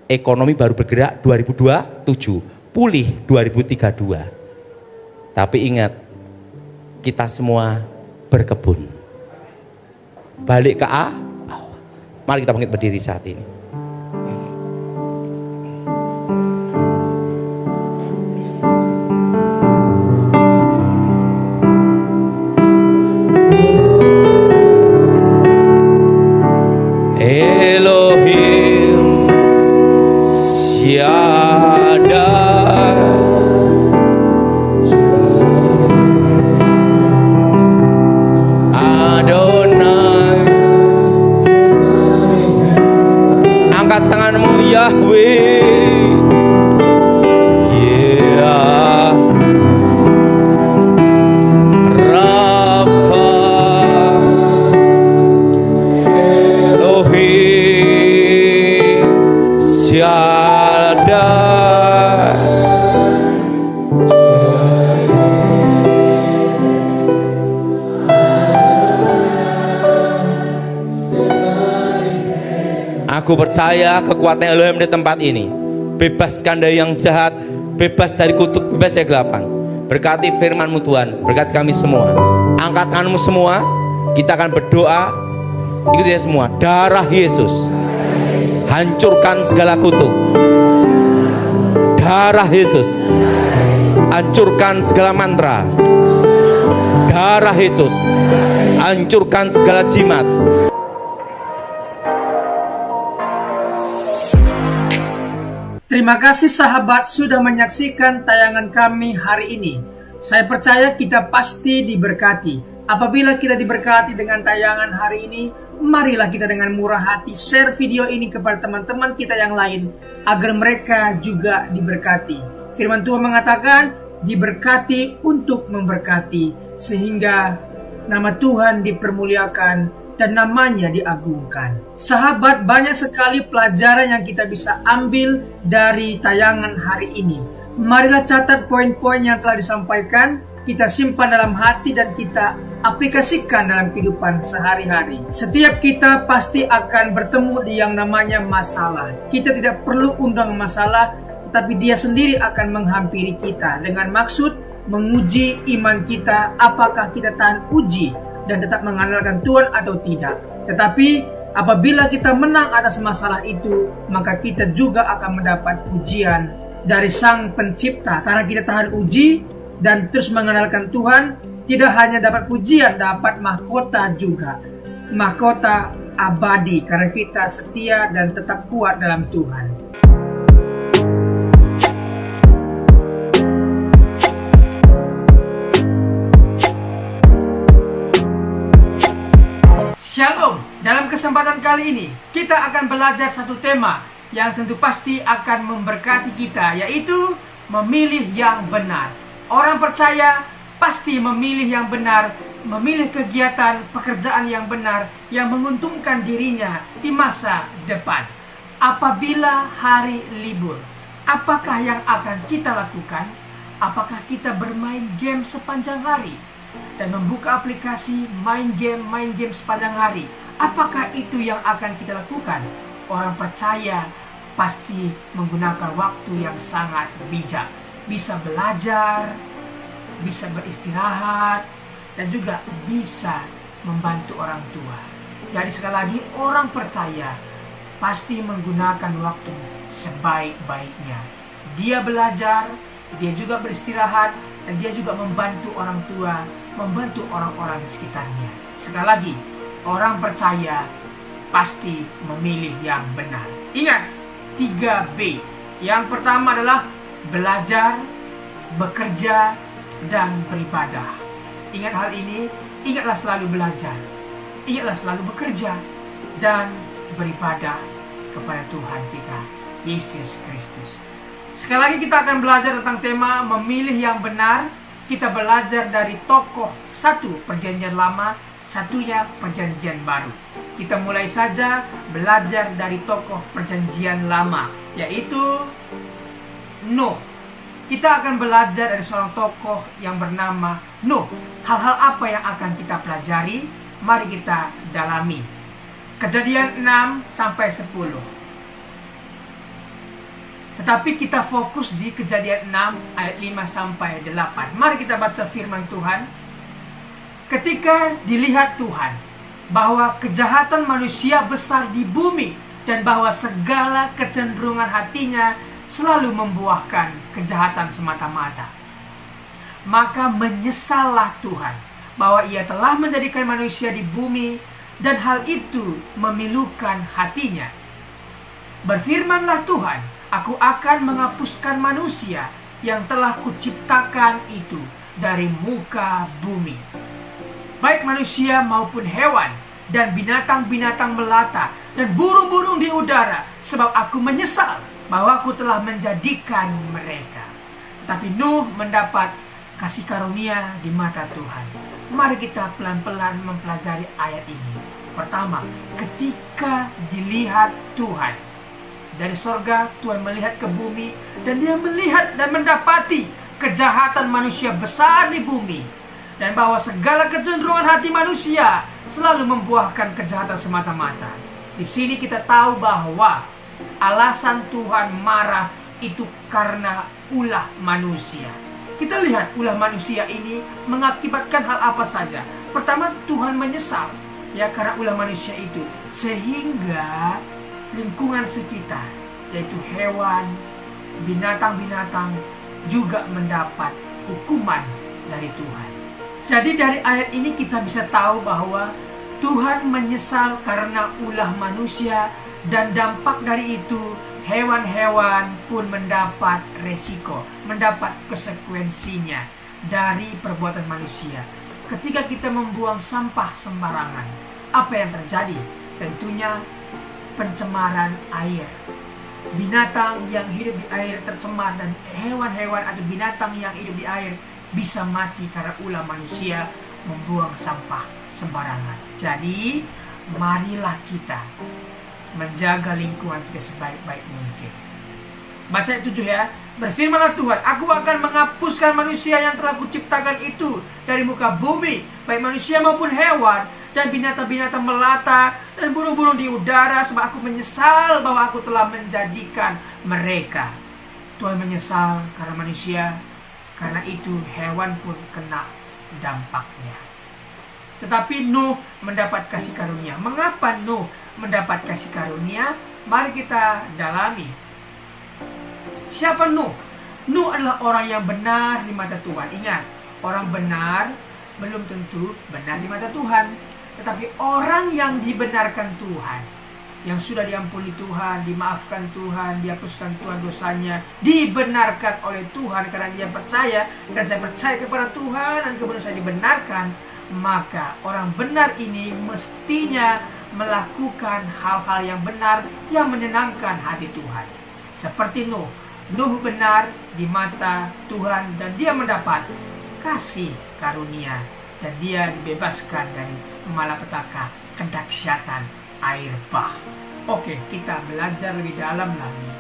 Ekonomi baru bergerak 2027, pulih 2032. Tapi ingat, kita semua berkebun. Balik ke A. Mari kita bangkit berdiri saat ini. Elohim Shaddai, Adonai, angkat tanganmu Yahweh, yeah, Rafa, Elohim Shaddai, aku percaya kekuatan Elohim di tempat ini. Bebaskan dari yang jahat, bebas dari kutuk, bebas dari kegelapan. Berkati firman-Mu Tuhan, berkati kami semua. Angkat tanganmu semua, kita akan berdoa. Ikuti ya semua. Darah Yesus, hancurkan segala kutuk. Darah Yesus, hancurkan segala mantra. Darah Yesus, hancurkan segala jimat. Terima kasih sahabat sudah menyaksikan tayangan kami hari ini. Saya percaya kita pasti diberkati. Apabila kita diberkati dengan tayangan hari ini, marilah kita dengan murah hati share video ini kepada teman-teman kita yang lain, agar mereka juga diberkati. Firman Tuhan mengatakan, diberkati untuk memberkati, sehingga nama Tuhan dipermuliakan dan namanya diagungkan. Sahabat, banyak sekali pelajaran yang kita bisa ambil dari tayangan hari ini. Marilah catat poin-poin yang telah disampaikan, kita simpan dalam hati dan kita aplikasikan dalam kehidupan sehari-hari. Setiap kita pasti akan bertemu di yang namanya masalah. Kita tidak perlu undang masalah, tetapi dia sendiri akan menghampiri kita dengan maksud menguji iman kita, apakah kita tahan uji dan tetap mengandalkan Tuhan atau tidak. Tetapi apabila kita menang atas masalah itu, maka kita juga akan mendapat pujian dari Sang Pencipta. Karena kita tahan uji dan terus mengandalkan Tuhan, tidak hanya dapat pujian, dapat mahkota juga. Mahkota abadi karena kita setia dan tetap kuat dalam Tuhan. Shalom, dalam kesempatan kali ini kita akan belajar satu tema yang tentu pasti akan memberkati kita, yaitu memilih yang benar. Orang percaya pasti memilih yang benar, memilih kegiatan pekerjaan yang benar yang menguntungkan dirinya di masa depan. Apabila hari libur, apakah yang akan kita lakukan? Apakah kita bermain game sepanjang hari dan membuka aplikasi main game sepanjang hari? Apakah itu yang akan kita lakukan? Orang percaya pasti menggunakan waktu yang sangat bijak. Bisa belajar, bisa beristirahat, dan juga bisa membantu orang tua. Jadi sekali lagi, orang percaya pasti menggunakan waktu sebaik-baiknya. Dia belajar, dia juga beristirahat, dan dia juga membantu orang tua, membantu orang-orang di sekitarnya. Sekali lagi, orang percaya pasti memilih yang benar. Ingat, 3B. Yang pertama adalah belajar, bekerja, dan beribadah. Ingat hal ini, ingatlah selalu belajar, ingatlah selalu bekerja, dan beribadah kepada Tuhan kita, Yesus Kristus. Sekali lagi kita akan belajar tentang tema memilih yang benar. Kita belajar dari tokoh satu Perjanjian Lama, satunya Perjanjian Baru. Kita mulai saja belajar dari tokoh Perjanjian Lama, yaitu Nuh. Kita akan belajar dari seorang tokoh yang bernama Nuh. Hal-hal apa yang akan kita pelajari? Mari kita dalami. Kejadian 6 sampai 10. Tetapi kita fokus di Kejadian 6 ayat 5 sampai 8. Mari kita baca firman Tuhan. Ketika dilihat Tuhan bahwa kejahatan manusia besar di bumi dan bahwa segala kecenderungan hatinya selalu membuahkan kejahatan semata-mata, maka menyesallah Tuhan bahwa ia telah menjadikan manusia di bumi dan hal itu memilukan hatinya. Berfirmanlah Tuhan, aku akan menghapuskan manusia yang telah kuciptakan itu dari muka bumi, baik manusia maupun hewan dan binatang-binatang melata dan burung-burung di udara, sebab aku menyesal bahwa aku telah menjadikan mereka. Tetapi Nuh mendapat kasih karunia di mata Tuhan. Mari kita pelan-pelan mempelajari ayat ini. Pertama, ketika dilihat Tuhan dari sorga, Tuhan melihat ke bumi dan dia melihat dan mendapati kejahatan manusia besar di bumi, dan bahwa segala kecenderungan hati manusia selalu membuahkan kejahatan semata-mata. Di sini kita tahu bahwa alasan Tuhan marah itu karena ulah manusia. Kita lihat ulah manusia ini mengakibatkan hal apa saja. Pertama, Tuhan menyesal ya karena ulah manusia itu, sehingga lingkungan sekitar, yaitu hewan, binatang-binatang juga mendapat hukuman dari Tuhan. Jadi dari ayat ini kita bisa tahu bahwa Tuhan menyesal karena ulah manusia, dan dampak dari itu hewan-hewan pun mendapat resiko, mendapat konsekuensinya dari perbuatan manusia. Ketika kita membuang sampah sembarangan, apa yang terjadi? Tentunya pencemaran air. Binatang yang hidup di air tercemar dan hewan-hewan atau binatang yang hidup di air bisa mati karena ulah manusia membuang sampah sembarangan. Jadi, marilah kita menjaga lingkungan kita sebaik-baik mungkin. Baca ayat 7 ya. Berfirmanlah Tuhan, aku akan menghapuskan manusia yang telah kuciptakan itu dari muka bumi, baik manusia maupun hewan, dan binatang-binatang melata, dan burung-burung di udara, sebab aku menyesal bahwa aku telah menjadikan mereka. Tuhan menyesal karena manusia, karena itu hewan pun kena dampaknya. Tetapi Nuh mendapat kasih karunia. Mengapa Nuh mendapat kasih karunia? Mari kita dalami. Siapa Nuh? Nuh adalah orang yang benar di mata Tuhan. Ingat, orang benar belum tentu benar di mata Tuhan. Tetapi orang yang dibenarkan Tuhan, yang sudah diampuni Tuhan, dimaafkan Tuhan, dihapuskan Tuhan dosanya, dibenarkan oleh Tuhan karena dia percaya, dan saya percaya kepada Tuhan dan kemudian saya dibenarkan, maka orang benar ini mestinya melakukan hal-hal yang benar yang menyenangkan hati Tuhan. Seperti Nuh benar di mata Tuhan dan dia mendapat kasih karunia dan dia dibebaskan dari malapetaka kedahsyatan air bah. Oke, kita belajar lebih dalam lagi.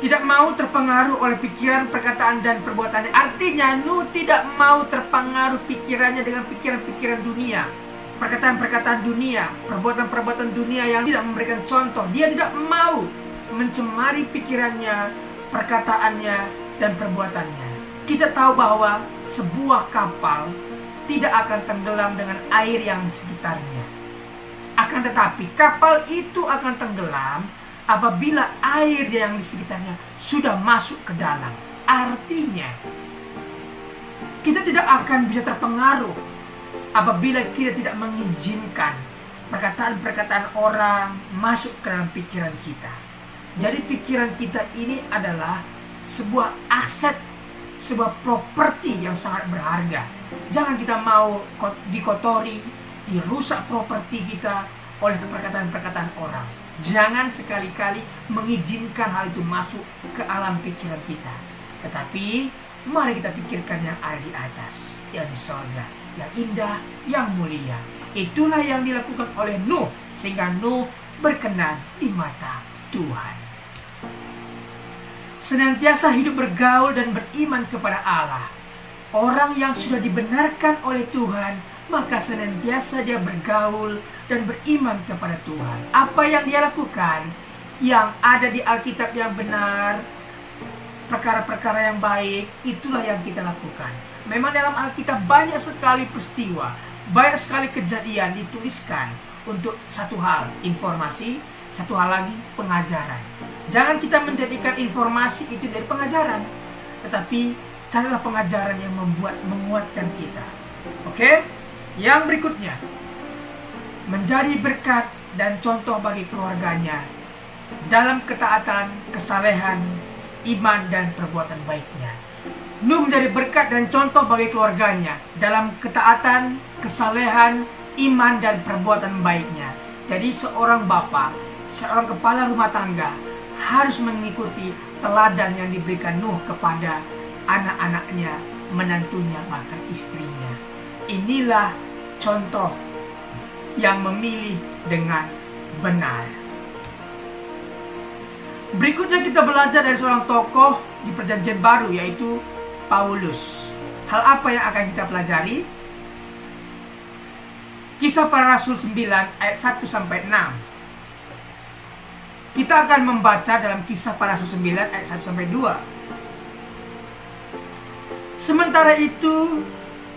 Tidak mau terpengaruh oleh pikiran, perkataan, dan perbuatannya. Artinya Nuh tidak mau terpengaruh pikirannya dengan pikiran-pikiran dunia, perkataan-perkataan dunia, perbuatan-perbuatan dunia yang tidak memberikan contoh. Dia tidak mau mencemari pikirannya, perkataannya, dan perbuatannya. Kita tahu bahwa sebuah kapal tidak akan tenggelam dengan air yang di sekitarnya. Akan tetapi kapal itu akan tenggelam apabila air yang di sekitarnya sudah masuk ke dalam. Artinya kita tidak akan bisa terpengaruh apabila kita tidak mengizinkan perkataan-perkataan orang masuk ke dalam pikiran kita. Jadi pikiran kita ini adalah sebuah aset, sebuah properti yang sangat berharga. Jangan kita mau dikotori, dirusak properti kita oleh perkataan-perkataan orang. Jangan sekali-kali mengizinkan hal itu masuk ke alam pikiran kita. Tetapi mari kita pikirkan yang ada di atas, yang di sorga, yang indah, yang mulia. Itulah yang dilakukan oleh Nuh, sehingga Nuh berkenan di mata Tuhan. Senantiasa hidup bergaul dan beriman kepada Allah. Orang yang sudah dibenarkan oleh Tuhan, maka senantiasa dia bergaul dan beriman kepada Tuhan. Apa yang dia lakukan, yang ada di Alkitab yang benar, perkara-perkara yang baik, itulah yang kita lakukan. Memang dalam Alkitab banyak sekali peristiwa, banyak sekali kejadian dituliskan untuk satu hal, informasi, satu hal lagi, pengajaran. Jangan kita menjadikan informasi itu dari pengajaran, tetapi carilah pengajaran yang menguatkan kita. Oke? Yang berikutnya, menjadi berkat dan contoh bagi keluarganya dalam ketaatan, kesalehan, iman, dan perbuatan baiknya. Nuh menjadi berkat dan contoh bagi keluarganya dalam ketaatan, kesalehan, iman, dan perbuatan baiknya. Jadi seorang bapa, seorang kepala rumah tangga harus mengikuti teladan yang diberikan Nuh kepada anak-anaknya, menantunya, bahkan istrinya. Inilah contoh yang memilih dengan benar. Berikutnya kita belajar dari seorang tokoh di Perjanjian Baru, yaitu Paulus. Hal apa yang akan kita pelajari? Kisah Para Rasul 9 ayat 1-6. Kita akan membaca dalam Kisah Para Rasul 9 ayat 1-2. Sementara itu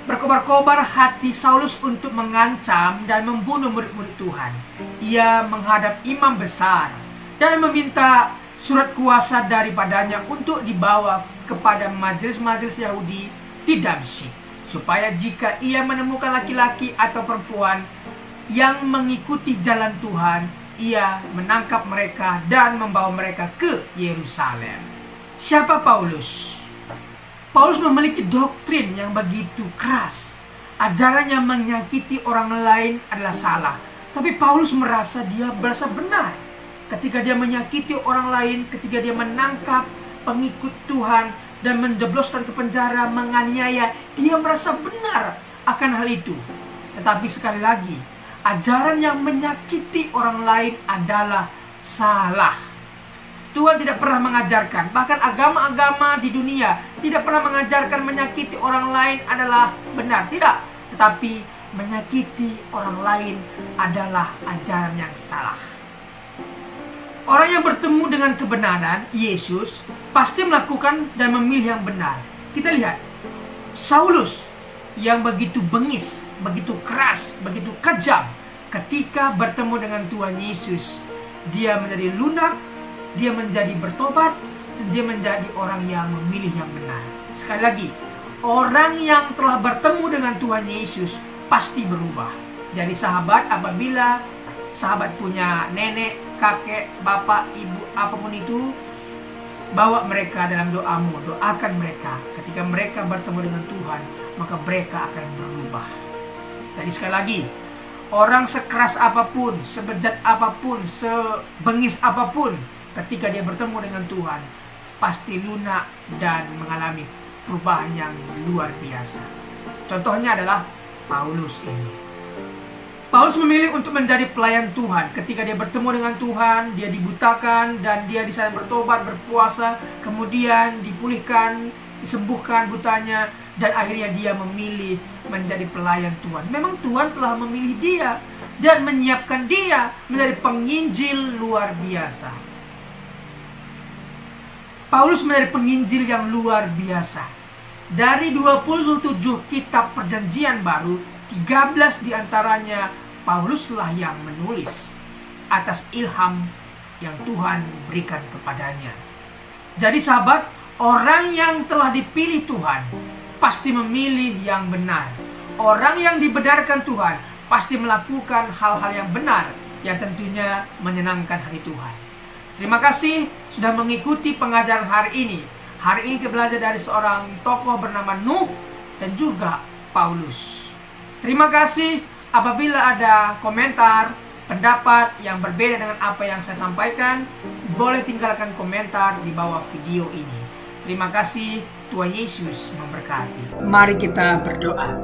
berkobar-kobar hati Saulus untuk mengancam dan membunuh murid-murid Tuhan. Ia menghadap imam besar dan meminta surat kuasa daripadanya untuk dibawa kepada majelis-majelis Yahudi di Damsyik, supaya jika ia menemukan laki-laki atau perempuan yang mengikuti jalan Tuhan, ia menangkap mereka dan membawa mereka ke Yerusalem. Siapa Paulus? Paulus memiliki doktrin yang begitu keras. Ajarannya menyakiti orang lain adalah salah. Tapi Paulus merasa benar. Ketika dia menyakiti orang lain, ketika dia menangkap pengikut Tuhan dan menjebloskan ke penjara, menganiaya, dia merasa benar akan hal itu. Tetapi sekali lagi, ajaran yang menyakiti orang lain adalah salah. Tuhan tidak pernah mengajarkan, bahkan agama-agama di dunia tidak pernah mengajarkan menyakiti orang lain adalah benar. Tidak, tetapi menyakiti orang lain adalah ajaran yang salah. Orang yang bertemu dengan kebenaran, Yesus, pasti melakukan dan memilih yang benar. Kita lihat, Saulus yang begitu bengis, begitu keras, begitu kejam, ketika bertemu dengan Tuhan Yesus, dia menjadi lunak, dia menjadi bertobat, dan dia menjadi orang yang memilih yang benar. Sekali lagi, orang yang telah bertemu dengan Tuhan Yesus pasti berubah. Jadi sahabat, apabila sahabat punya nenek, kakek, bapak, ibu, apapun itu, bawa mereka dalam doamu, doakan mereka. Ketika mereka bertemu dengan Tuhan, maka mereka akan berubah. Jadi sekali lagi, orang sekeras apapun, sebejat apapun, sebengis apapun, ketika dia bertemu dengan Tuhan, pasti lunak dan mengalami perubahan yang luar biasa. Contohnya adalah Paulus ini. Paulus memilih untuk menjadi pelayan Tuhan. Ketika dia bertemu dengan Tuhan, dia dibutakan dan dia di sana bertobat, berpuasa, kemudian dipulihkan, disembuhkan butanya, dan akhirnya dia memilih menjadi pelayan Tuhan. Memang Tuhan telah memilih dia dan menyiapkan dia menjadi penginjil luar biasa. Paulus menjadi penginjil yang luar biasa. Dari 27 kitab perjanjian baru, 13 diantaranya Pauluslah yang menulis atas ilham yang Tuhan berikan kepadanya. Jadi sahabat, orang yang telah dipilih Tuhan pasti memilih yang benar. Orang yang dibenarkan Tuhan pasti melakukan hal-hal yang benar yang tentunya menyenangkan hati Tuhan. Terima kasih sudah mengikuti pengajaran hari ini. Hari ini kita belajar dari seorang tokoh bernama Nuh dan juga Paulus. Terima kasih. Apabila ada komentar, pendapat yang berbeda dengan apa yang saya sampaikan, boleh tinggalkan komentar di bawah video ini. Terima kasih. Tuhan Yesus memberkati. Mari kita berdoa.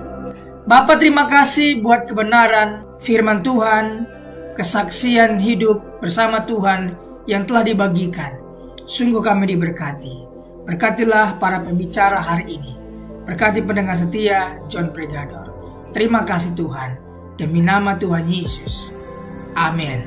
Bapa, terima kasih buat kebenaran firman Tuhan, kesaksian hidup bersama Tuhan yang telah dibagikan. Sungguh kami diberkati. Berkatilah para pembicara hari ini. Berkati pendengar setia John Pregador. Terima kasih Tuhan. Demi nama Tuhan Yesus. Amin.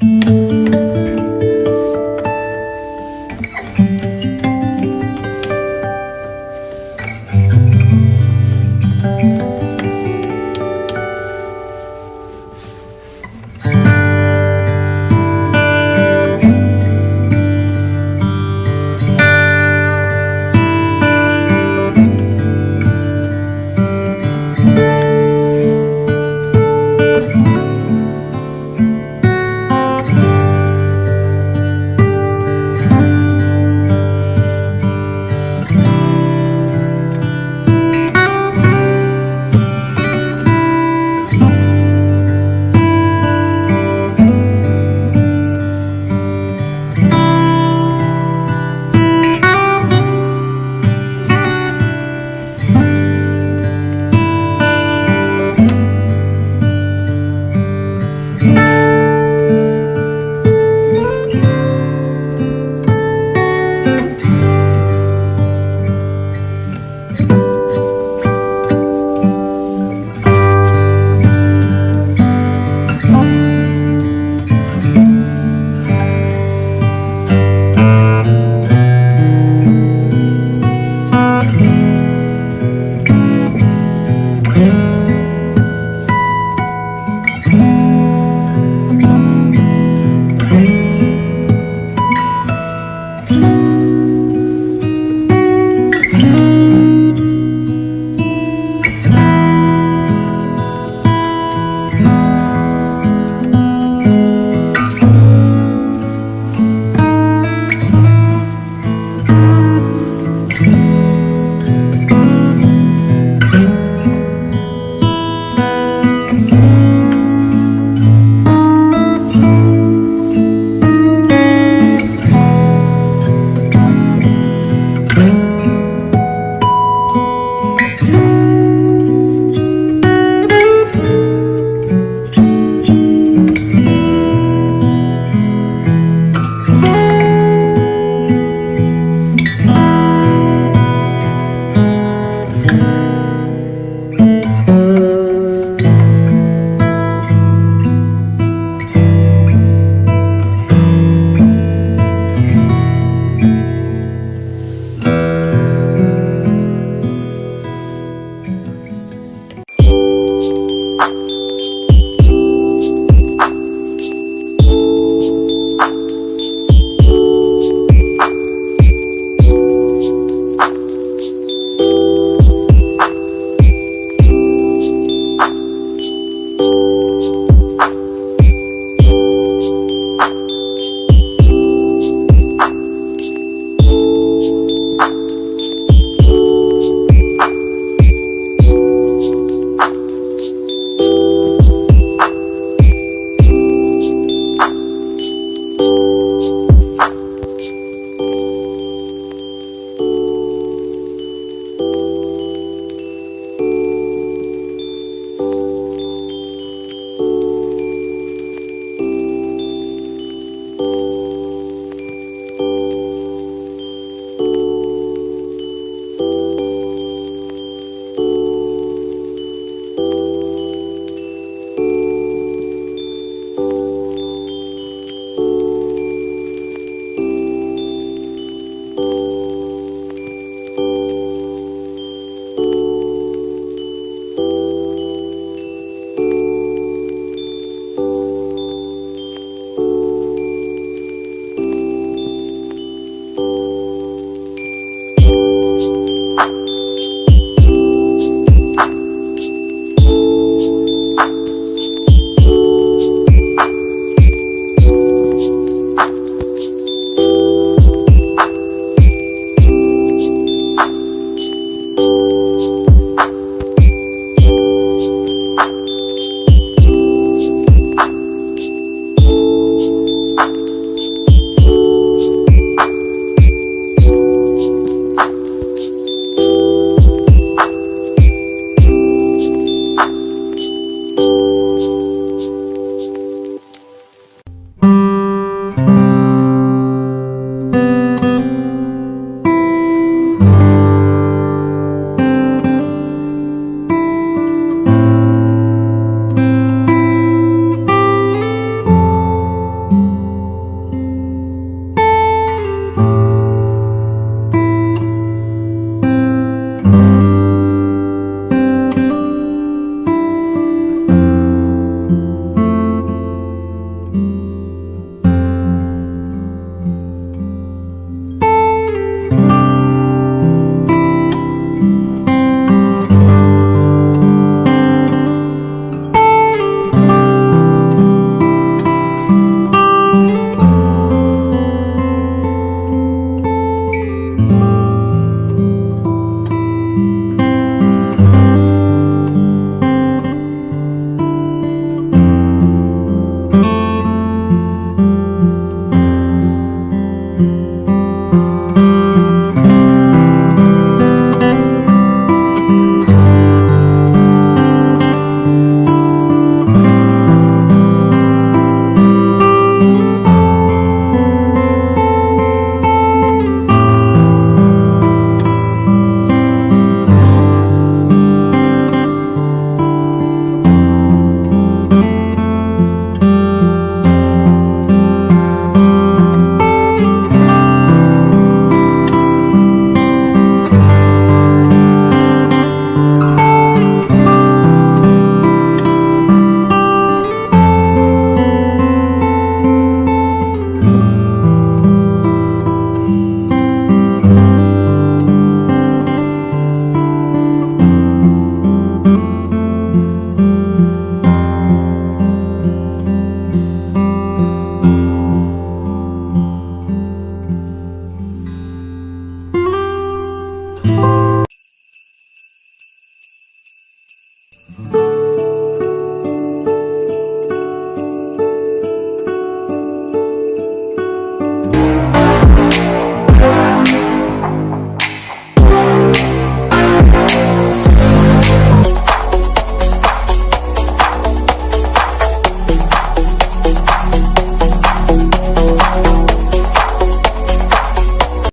kasih.